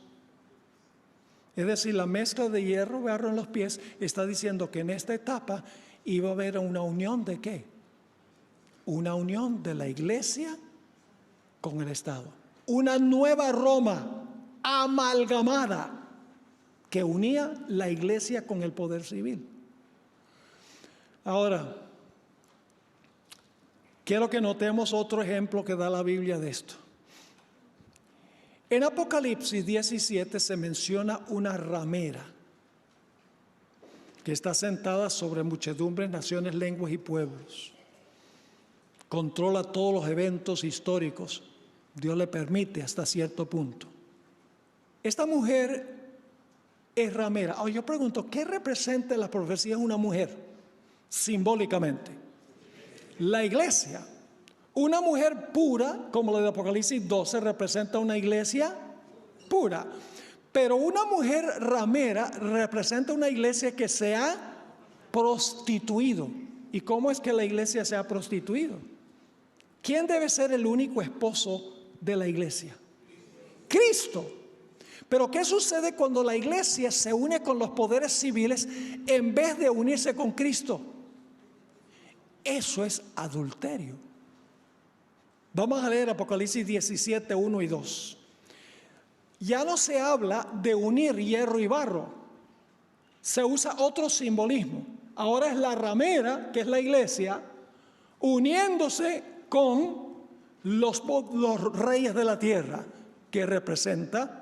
Es decir, la mezcla de hierro, barro en los pies está diciendo que en esta etapa iba a haber una unión ¿de qué? Una unión de la iglesia con el Estado. Una nueva Roma amalgamada. que unía la iglesia con el poder civil. Ahora, quiero que notemos otro ejemplo que da la Biblia de esto. En Apocalipsis 17 se menciona una ramera que está sentada sobre muchedumbres, naciones, lenguas y pueblos. Controla todos los eventos históricos. Dios le permite hasta cierto punto. Esta mujer es ramera. Ahora yo pregunto, ¿qué representa en la profecía una mujer? Simbólicamente. La iglesia. Una mujer pura, como la de Apocalipsis 12, representa una iglesia pura. Pero una mujer ramera representa una iglesia que se ha prostituido. ¿Y cómo es que la iglesia se ha prostituido? ¿Quién debe ser el único esposo de la iglesia? Cristo. Pero ¿qué sucede cuando la iglesia se une con los poderes civiles en vez de unirse con Cristo? Eso es adulterio. Vamos a leer Apocalipsis 17, 1 y 2. Ya no se habla de unir hierro y barro. Se usa otro simbolismo. Ahora es la ramera, que es la iglesia, uniéndose con los reyes de la tierra, que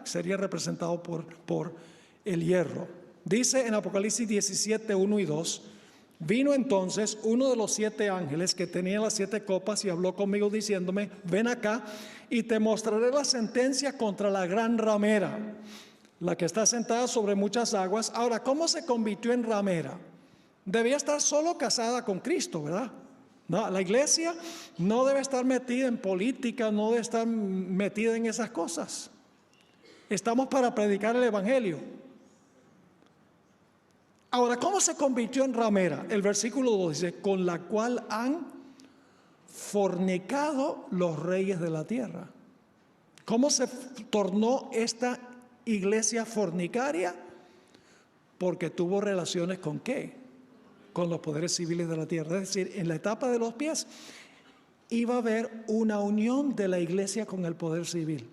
sería representado por el hierro. Dice en Apocalipsis 17, 1 y 2, vino entonces uno de los 7 ángeles que tenía las 7 copas y habló conmigo diciéndome, ven acá y te mostraré la sentencia contra la gran ramera, la que está sentada sobre muchas aguas. Ahora, ¿cómo se convirtió en ramera? Debía estar solo casada con Cristo, ¿verdad? No, la iglesia no debe estar metida en política, no debe estar metida en esas cosas. Estamos para predicar el evangelio. Ahora, ¿cómo se convirtió en ramera? El versículo 2 dice, con la cual han fornicado los reyes de la tierra. ¿Cómo se tornó esta iglesia fornicaria? Porque tuvo relaciones ¿con qué? Con los poderes civiles de la tierra. Es decir, en la etapa de los pies iba a haber una unión de la iglesia con el poder civil.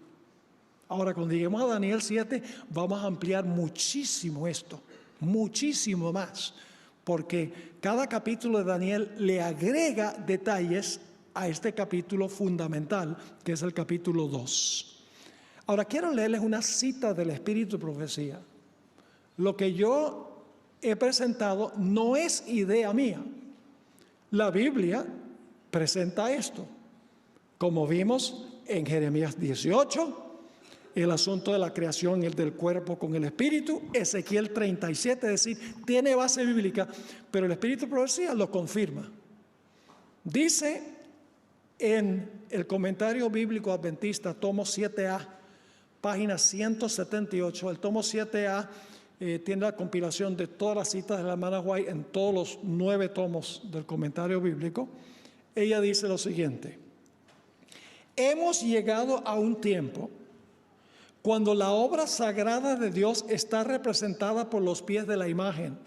Ahora, cuando lleguemos a Daniel 7, vamos a ampliar muchísimo esto, muchísimo más, porque cada capítulo de Daniel le agrega detalles a este capítulo fundamental, que es el capítulo 2. Ahora, quiero leerles una cita del Espíritu de Profecía. Lo que yo he presentado no es idea mía. La Biblia presenta esto, como vimos en Jeremías 18, el asunto de la creación, el del cuerpo con el espíritu, Ezequiel 37, es decir, tiene base bíblica, pero el Espíritu de Profecía lo confirma. Dice en el comentario bíblico adventista, tomo 7A, página 178, el tomo 7A tiene la compilación de todas las citas de la hermana White en todos los 9 tomos del comentario bíblico. Ella dice lo siguiente: hemos llegado a un tiempo cuando la obra sagrada de Dios está representada por los pies de la imagen,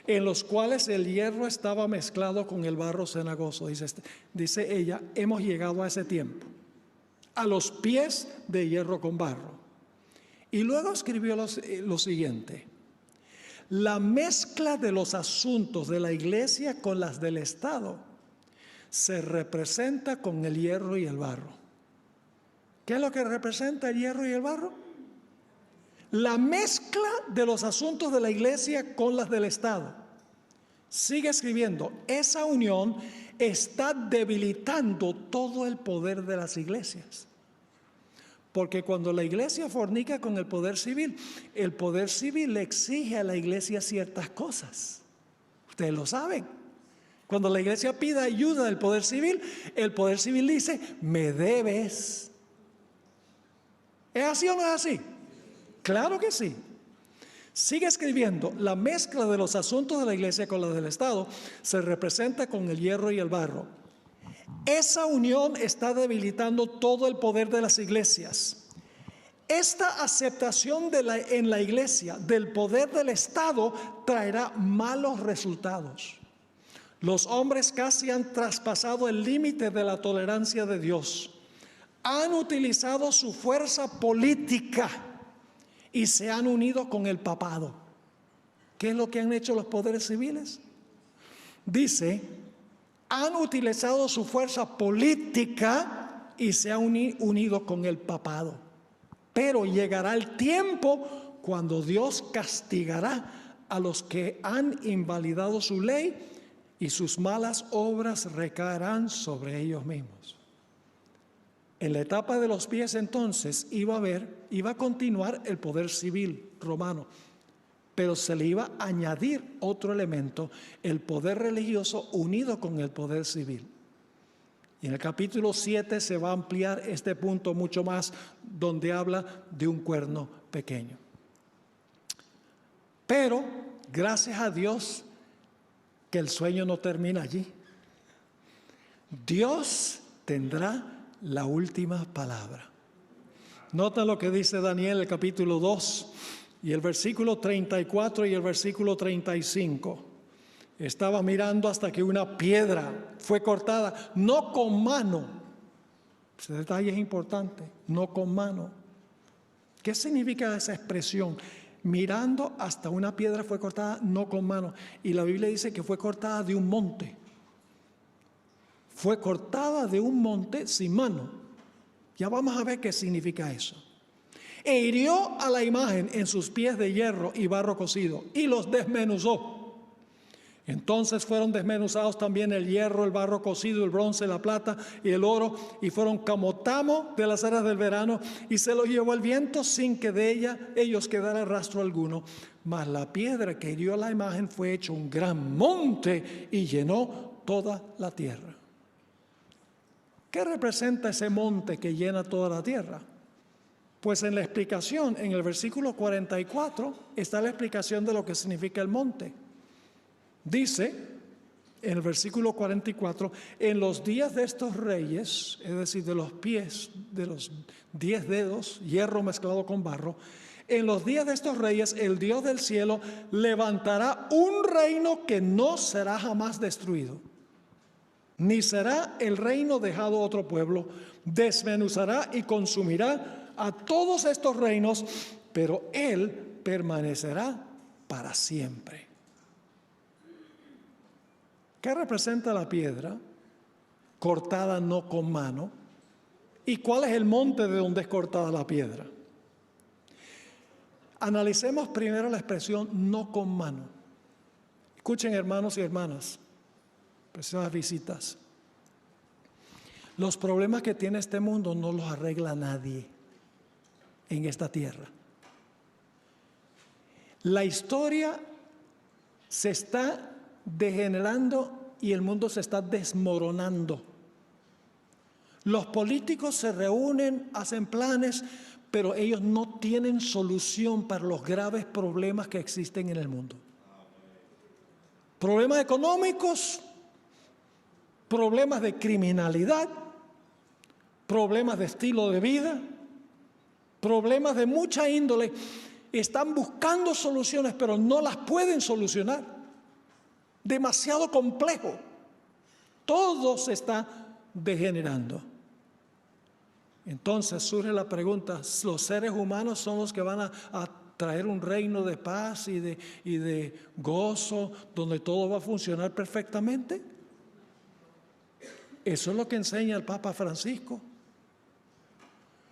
en los cuales el hierro estaba mezclado con el barro cenagoso. Dice ella, hemos llegado a ese tiempo, a los pies de hierro con barro. Y luego escribió lo siguiente: la mezcla de los asuntos de la iglesia con las del Estado se representa con el hierro y el barro. ¿Qué es lo que representa el hierro y el barro? La mezcla de los asuntos de la iglesia con las del Estado. Sigue escribiendo, esa unión está debilitando todo el poder de las iglesias. Porque cuando la iglesia fornica con el poder civil le exige a la iglesia ciertas cosas. Ustedes lo saben. Cuando la iglesia pide ayuda del poder civil, el poder civil dice, me debes. ¿Es así o no es así? Claro que sí. Sigue escribiendo, la mezcla de los asuntos de la iglesia con la del Estado se representa con el hierro y el barro. Esa unión está debilitando todo el poder de las iglesias. Esta aceptación en la iglesia del poder del Estado traerá malos resultados. Los hombres casi han traspasado el límite de la tolerancia de Dios. Han utilizado su fuerza política y se han unido con el papado. ¿Qué es lo que han hecho los poderes civiles? Dice, han utilizado su fuerza política y se han unido con el papado. Pero llegará el tiempo cuando Dios castigará a los que han invalidado su ley y sus malas obras recaerán sobre ellos mismos. En la etapa de los pies entonces iba a continuar el poder civil romano, pero se le iba a añadir otro elemento, el poder religioso unido con el poder civil. Y en el capítulo 7 se va a ampliar este punto mucho más, donde habla de un cuerno pequeño. Pero, gracias a Dios, que el sueño no termina allí. Dios tendrá la última palabra. Nota lo que dice Daniel, el capítulo 2, y el versículo 34 y el versículo 35. Estaba mirando hasta que una piedra fue cortada, no con mano. Ese detalle es importante, no con mano. ¿Qué significa esa expresión? Mirando hasta una piedra fue cortada, no con mano. Y la Biblia dice que fue cortada de un monte. Fue cortada de un monte sin mano. Ya vamos a ver qué significa eso. E hirió a la imagen en sus pies de hierro y barro cocido y los desmenuzó. Entonces fueron desmenuzados también el hierro, el barro cocido, el bronce, la plata y el oro, y fueron como tamo de las eras del verano, y se los llevó el viento sin que de ellos quedara rastro alguno. Mas la piedra que hirió a la imagen fue hecho un gran monte y llenó toda la tierra. ¿Qué representa ese monte que llena toda la tierra? Pues en la explicación, en el versículo 44, está la explicación de lo que significa el monte. Dice, en el versículo 44, en los días de estos reyes, es decir, de los pies, de los 10 dedos, hierro mezclado con barro, en los días de estos reyes, el Dios del cielo levantará un reino que no será jamás destruido, ni será el reino dejado a otro pueblo, desmenuzará y consumirá a todos estos reinos, pero Él permanecerá para siempre. ¿Qué representa la piedra cortada no con mano? ¿Y cuál es el monte de donde es cortada la piedra? Analicemos primero la expresión no con mano. Escuchen, hermanos y hermanas, preciosas visitas. Los problemas que tiene este mundo no los arregla nadie en esta tierra. La historia se está degenerando y el mundo se está desmoronando. Los políticos se reúnen, hacen planes, pero ellos no tienen solución para los graves problemas que existen en el mundo. Problemas económicos, problemas de criminalidad, problemas de estilo de vida, problemas de mucha índole. Están buscando soluciones, pero no las pueden solucionar. Demasiado complejo. Todo se está degenerando. Entonces surge la pregunta, ¿los seres humanos son los que van a traer un reino de paz y de gozo donde todo va a funcionar perfectamente? Eso es lo que enseña el Papa Francisco.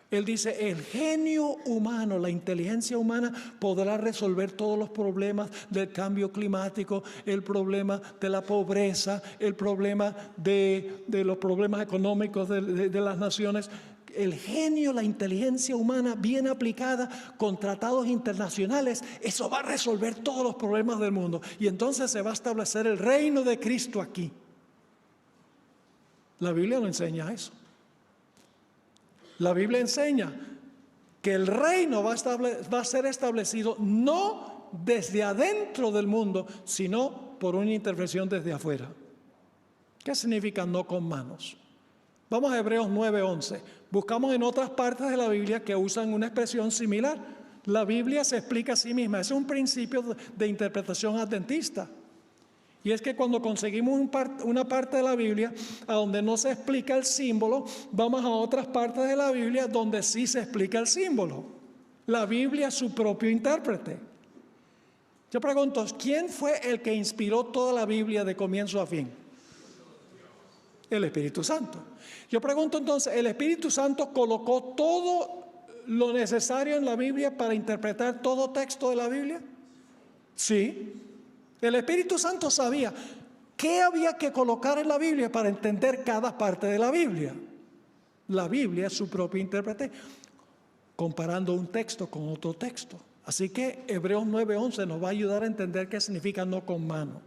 Él dice, el genio humano, la inteligencia humana podrá resolver todos los problemas del cambio climático, el problema de la pobreza, el problema de los problemas económicos de las naciones. El genio, la inteligencia humana bien aplicada con tratados internacionales, eso va a resolver todos los problemas del mundo. Y entonces se va a establecer el reino de Cristo aquí. La Biblia no enseña eso. La Biblia enseña que el reino va a ser establecido no desde adentro del mundo, sino por una intervención desde afuera. ¿Qué significa no con manos? Vamos a Hebreos 9:11. Buscamos en otras partes de la Biblia que usan una expresión similar. La Biblia se explica a sí misma. Es un principio de interpretación adventista. Y es que cuando conseguimos una parte de la Biblia a donde no se explica el símbolo, vamos a otras partes de la Biblia donde sí se explica el símbolo. la Biblia es su propio intérprete. Yo pregunto, ¿quién fue el que inspiró toda la Biblia de comienzo a fin? El Espíritu Santo. Yo pregunto entonces, ¿el Espíritu Santo colocó todo lo necesario en la Biblia para interpretar todo texto de la Biblia? Sí. El Espíritu Santo sabía qué había que colocar en la Biblia para entender cada parte de la Biblia. La Biblia es su propio intérprete, comparando un texto con otro texto. Así que Hebreos 9:11 nos va a ayudar a entender qué significa no con mano.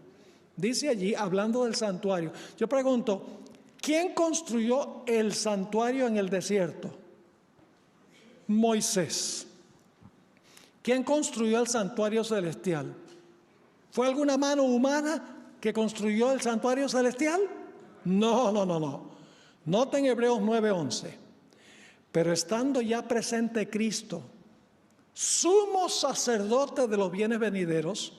Dice allí, hablando del santuario, yo pregunto, ¿quién construyó el santuario en el desierto? Moisés. ¿Quién construyó el santuario celestial? ¿Fue alguna mano humana que construyó el santuario celestial? No. Noten Hebreos 9:11. Pero estando ya presente Cristo, sumo sacerdote de los bienes venideros,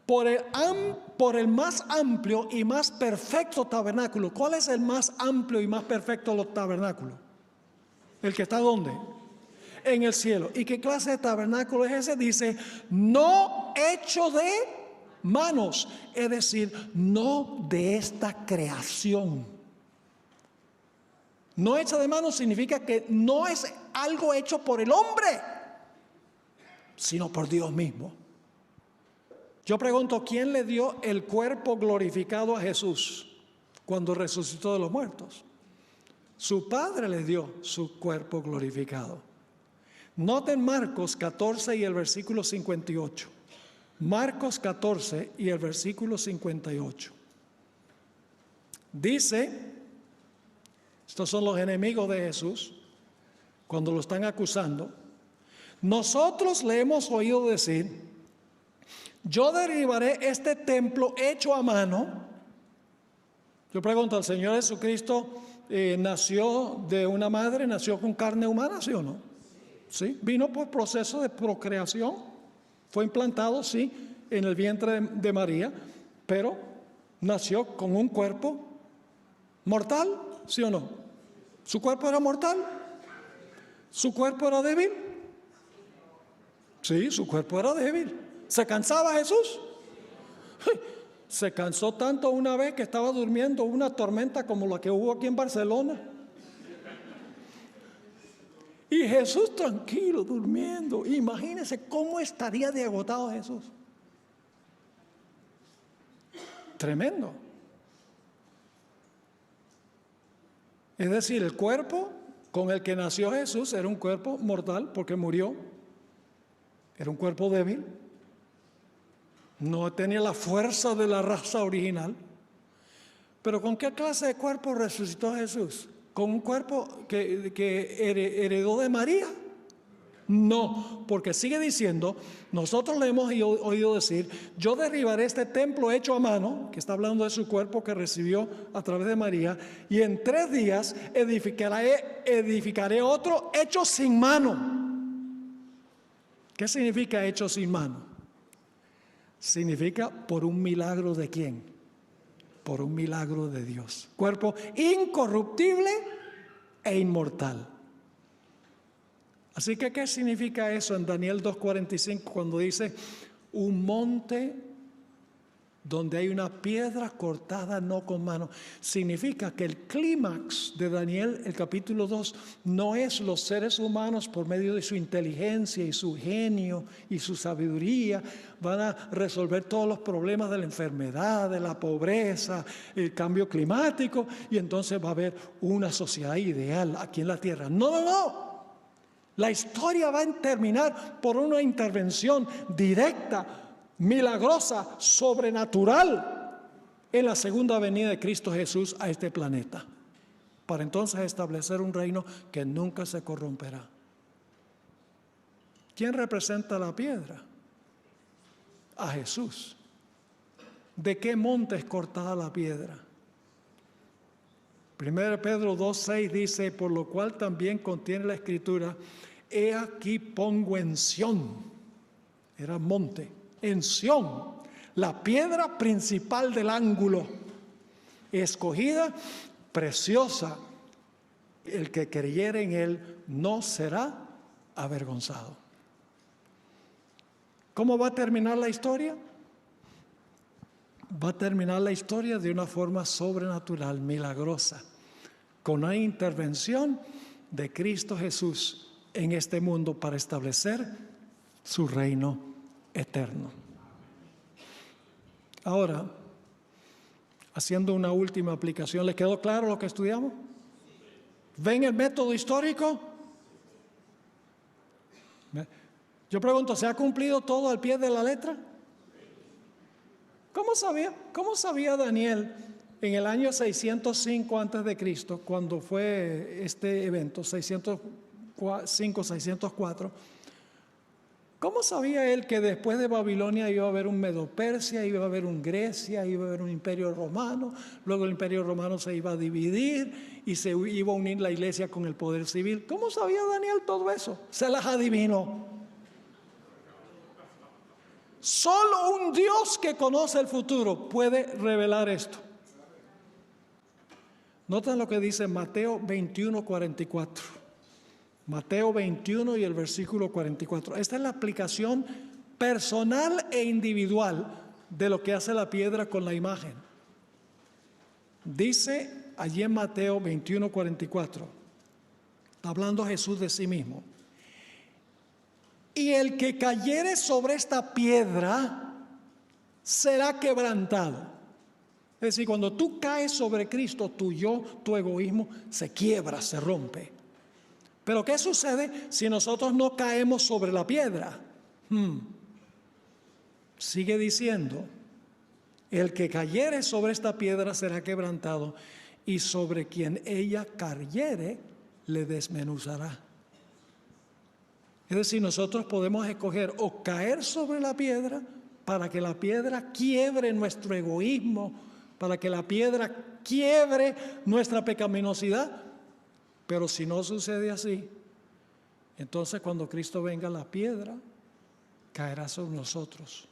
por el más amplio y más perfecto tabernáculo. ¿Cuál es el más amplio y más perfecto tabernáculo? ¿El que está dónde? En el cielo. ¿Y qué clase de tabernáculo es ese? Dice, no hecho de manos, es decir, no de esta creación. No hecho de manos significa que no es algo hecho por el hombre, sino por Dios mismo. Yo pregunto, ¿quién le dio el cuerpo glorificado a Jesús cuando resucitó de los muertos? Su Padre le dio su cuerpo glorificado. Noten Marcos 14 y el versículo 58. Marcos 14 y el versículo 58. Dice, estos son los enemigos de Jesús, cuando lo están acusando. Nosotros le hemos oído decir, yo derribaré este templo hecho a mano. Yo pregunto, ¿el Señor Jesucristo nació de una madre, nació con carne humana, sí o no? Sí, vino por proceso de procreación, fue implantado, sí, en el vientre de María, pero nació con un cuerpo mortal, ¿sí o no? ¿Su cuerpo era mortal? ¿Su cuerpo era débil? Sí, su cuerpo era débil. ¿Se cansaba Jesús? Se cansó tanto una vez que estaba durmiendo una tormenta como la que hubo aquí en Barcelona. Y Jesús tranquilo, durmiendo. Imagínense cómo estaría de agotado Jesús. Tremendo. Es decir, el cuerpo con el que nació Jesús era un cuerpo mortal porque murió. Era un cuerpo débil. No tenía la fuerza de la raza original. Pero ¿con qué clase de cuerpo resucitó Jesús? ¿Con un cuerpo que heredó de María? No, porque sigue diciendo, nosotros le hemos oído decir, yo derribaré este templo hecho a mano, que está hablando de su cuerpo que recibió a través de María, y en 3 días edificaré otro hecho sin mano. ¿Qué significa hecho sin mano? Significa por un milagro de ¿quién? Por un milagro de Dios. Cuerpo incorruptible e inmortal. Así que, ¿qué significa eso en Daniel 2:45 cuando dice un monte donde hay una piedra cortada no con mano? Significa que el clímax de Daniel, el capítulo 2, no es los seres humanos por medio de su inteligencia y su genio y su sabiduría van a resolver todos los problemas de la enfermedad, de la pobreza, el cambio climático, y entonces va a haber una sociedad ideal aquí en la tierra. No. La historia va a terminar por una intervención directa, milagrosa, sobrenatural en la segunda venida de Cristo Jesús a este planeta, para entonces establecer un reino que nunca se corromperá. ¿Quién representa la piedra? A Jesús. ¿De qué monte es cortada la piedra? 1 Pedro 2:6 dice, por lo cual también contiene la escritura, he aquí pongo en Sión, era monte, en Sión, la piedra principal del ángulo, escogida, preciosa, el que creyere en él no será avergonzado. ¿Cómo va a terminar la historia? Va a terminar la historia de una forma sobrenatural, milagrosa, con una intervención de Cristo Jesús en este mundo para establecer su reino eterno. Ahora, haciendo una última aplicación, ¿les quedó claro lo que estudiamos? ¿Ven el método histórico? Yo pregunto, ¿se ha cumplido todo al pie de la letra? ¿Cómo sabía Daniel en el año 605 antes de Cristo, cuando fue este evento, 605, 604? ¿Cómo sabía él que después de Babilonia iba a haber un Medo-Persia, iba a haber un Grecia, iba a haber un imperio romano, luego el imperio romano se iba a dividir y se iba a unir la iglesia con el poder civil? ¿Cómo sabía Daniel todo eso? Se las adivinó. Solo un Dios que conoce el futuro puede revelar esto. Noten lo que dice Mateo 21, 44. Mateo 21 y el versículo 44. Esta es la aplicación personal e individual de lo que hace la piedra con la imagen. Dice allí en Mateo 21, 44, hablando Jesús de sí mismo: y el que cayere sobre esta piedra será quebrantado. Es decir, cuando tú caes sobre Cristo, tu yo, tu egoísmo se quiebra, se rompe. Pero ¿qué sucede si nosotros no caemos sobre la piedra? Sigue diciendo: el que cayere sobre esta piedra será quebrantado, y sobre quien ella cayere le desmenuzará. Es decir, nosotros podemos escoger o caer sobre la piedra para que la piedra quiebre nuestro egoísmo, para que la piedra quiebre nuestra pecaminosidad. Pero si no sucede así, entonces cuando Cristo venga, la piedra caerá sobre nosotros.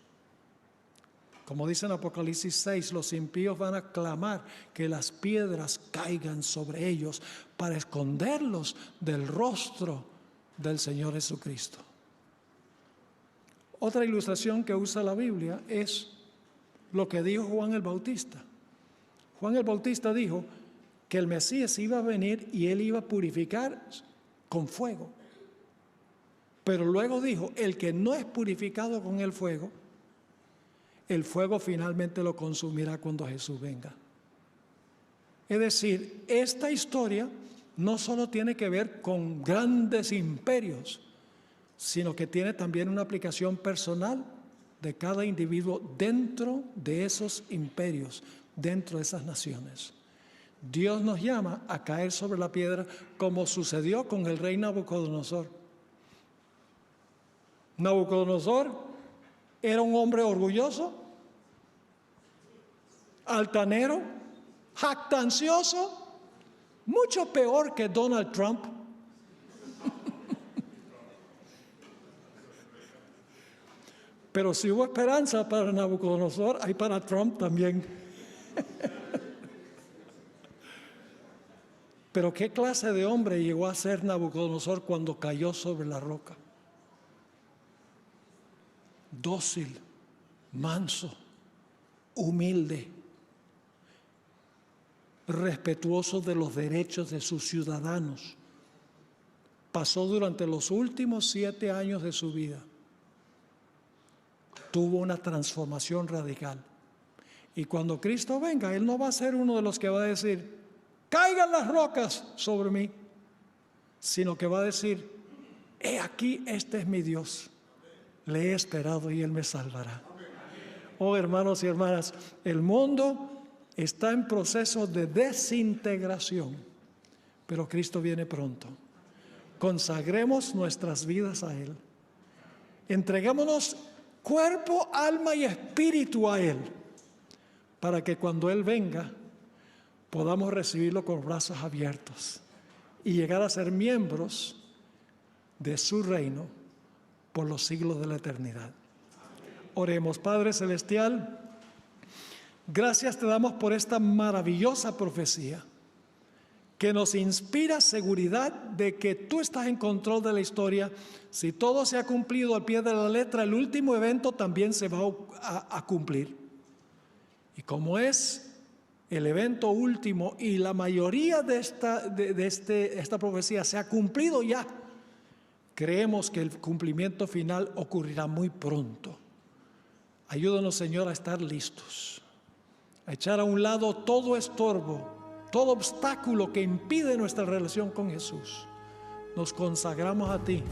Como dice en Apocalipsis 6, los impíos van a clamar que las piedras caigan sobre ellos para esconderlos del rostro del Señor Jesucristo. Otra ilustración que usa la Biblia es lo que dijo Juan el Bautista. Juan el Bautista dijo que el Mesías iba a venir y él iba a purificar con fuego. Pero luego dijo: el que no es purificado con el fuego finalmente lo consumirá cuando Jesús venga. Es decir, esta historia no solo tiene que ver con grandes imperios, sino que tiene también una aplicación personal de cada individuo dentro de esos imperios, dentro de esas naciones. Dios nos llama a caer sobre la piedra, como sucedió con el rey Nabucodonosor. Nabucodonosor era un hombre orgulloso, altanero, jactancioso, mucho peor que Donald Trump. Pero si hubo esperanza para Nabucodonosor, hay para Trump también. Pero ¿qué clase de hombre llegó a ser Nabucodonosor cuando cayó sobre la roca? Dócil, manso, humilde, respetuoso de los derechos de sus ciudadanos. Pasó durante los últimos 7 años de su vida. Tuvo una transformación radical. Y cuando Cristo venga, Él no va a ser uno de los que va a decir: caigan las rocas sobre mí, sino que va a decir: he aquí, este es mi Dios, le he esperado y Él me salvará. Oh, hermanos y hermanas, el mundo está en proceso de desintegración, pero Cristo viene pronto. Consagremos nuestras vidas a Él. Entreguémonos cuerpo, alma y espíritu a Él, para que cuando Él venga podamos recibirlo con brazos abiertos y llegar a ser miembros de su reino por los siglos de la eternidad. Oremos. Padre Celestial, gracias te damos por esta maravillosa profecía que nos inspira seguridad de que tú estás en control de la historia. Si todo se ha cumplido al pie de la letra, el último evento también se va a cumplir. Y como es el evento último y la mayoría de esta profecía se ha cumplido ya, creemos que el cumplimiento final ocurrirá muy pronto. Ayúdanos, Señor, a estar listos, a echar a un lado todo estorbo, todo obstáculo que impide nuestra relación con Jesús. Nos consagramos a ti.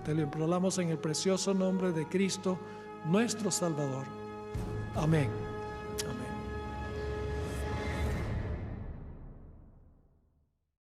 Te lo imploramos en el precioso nombre de Cristo, nuestro Salvador. Amén.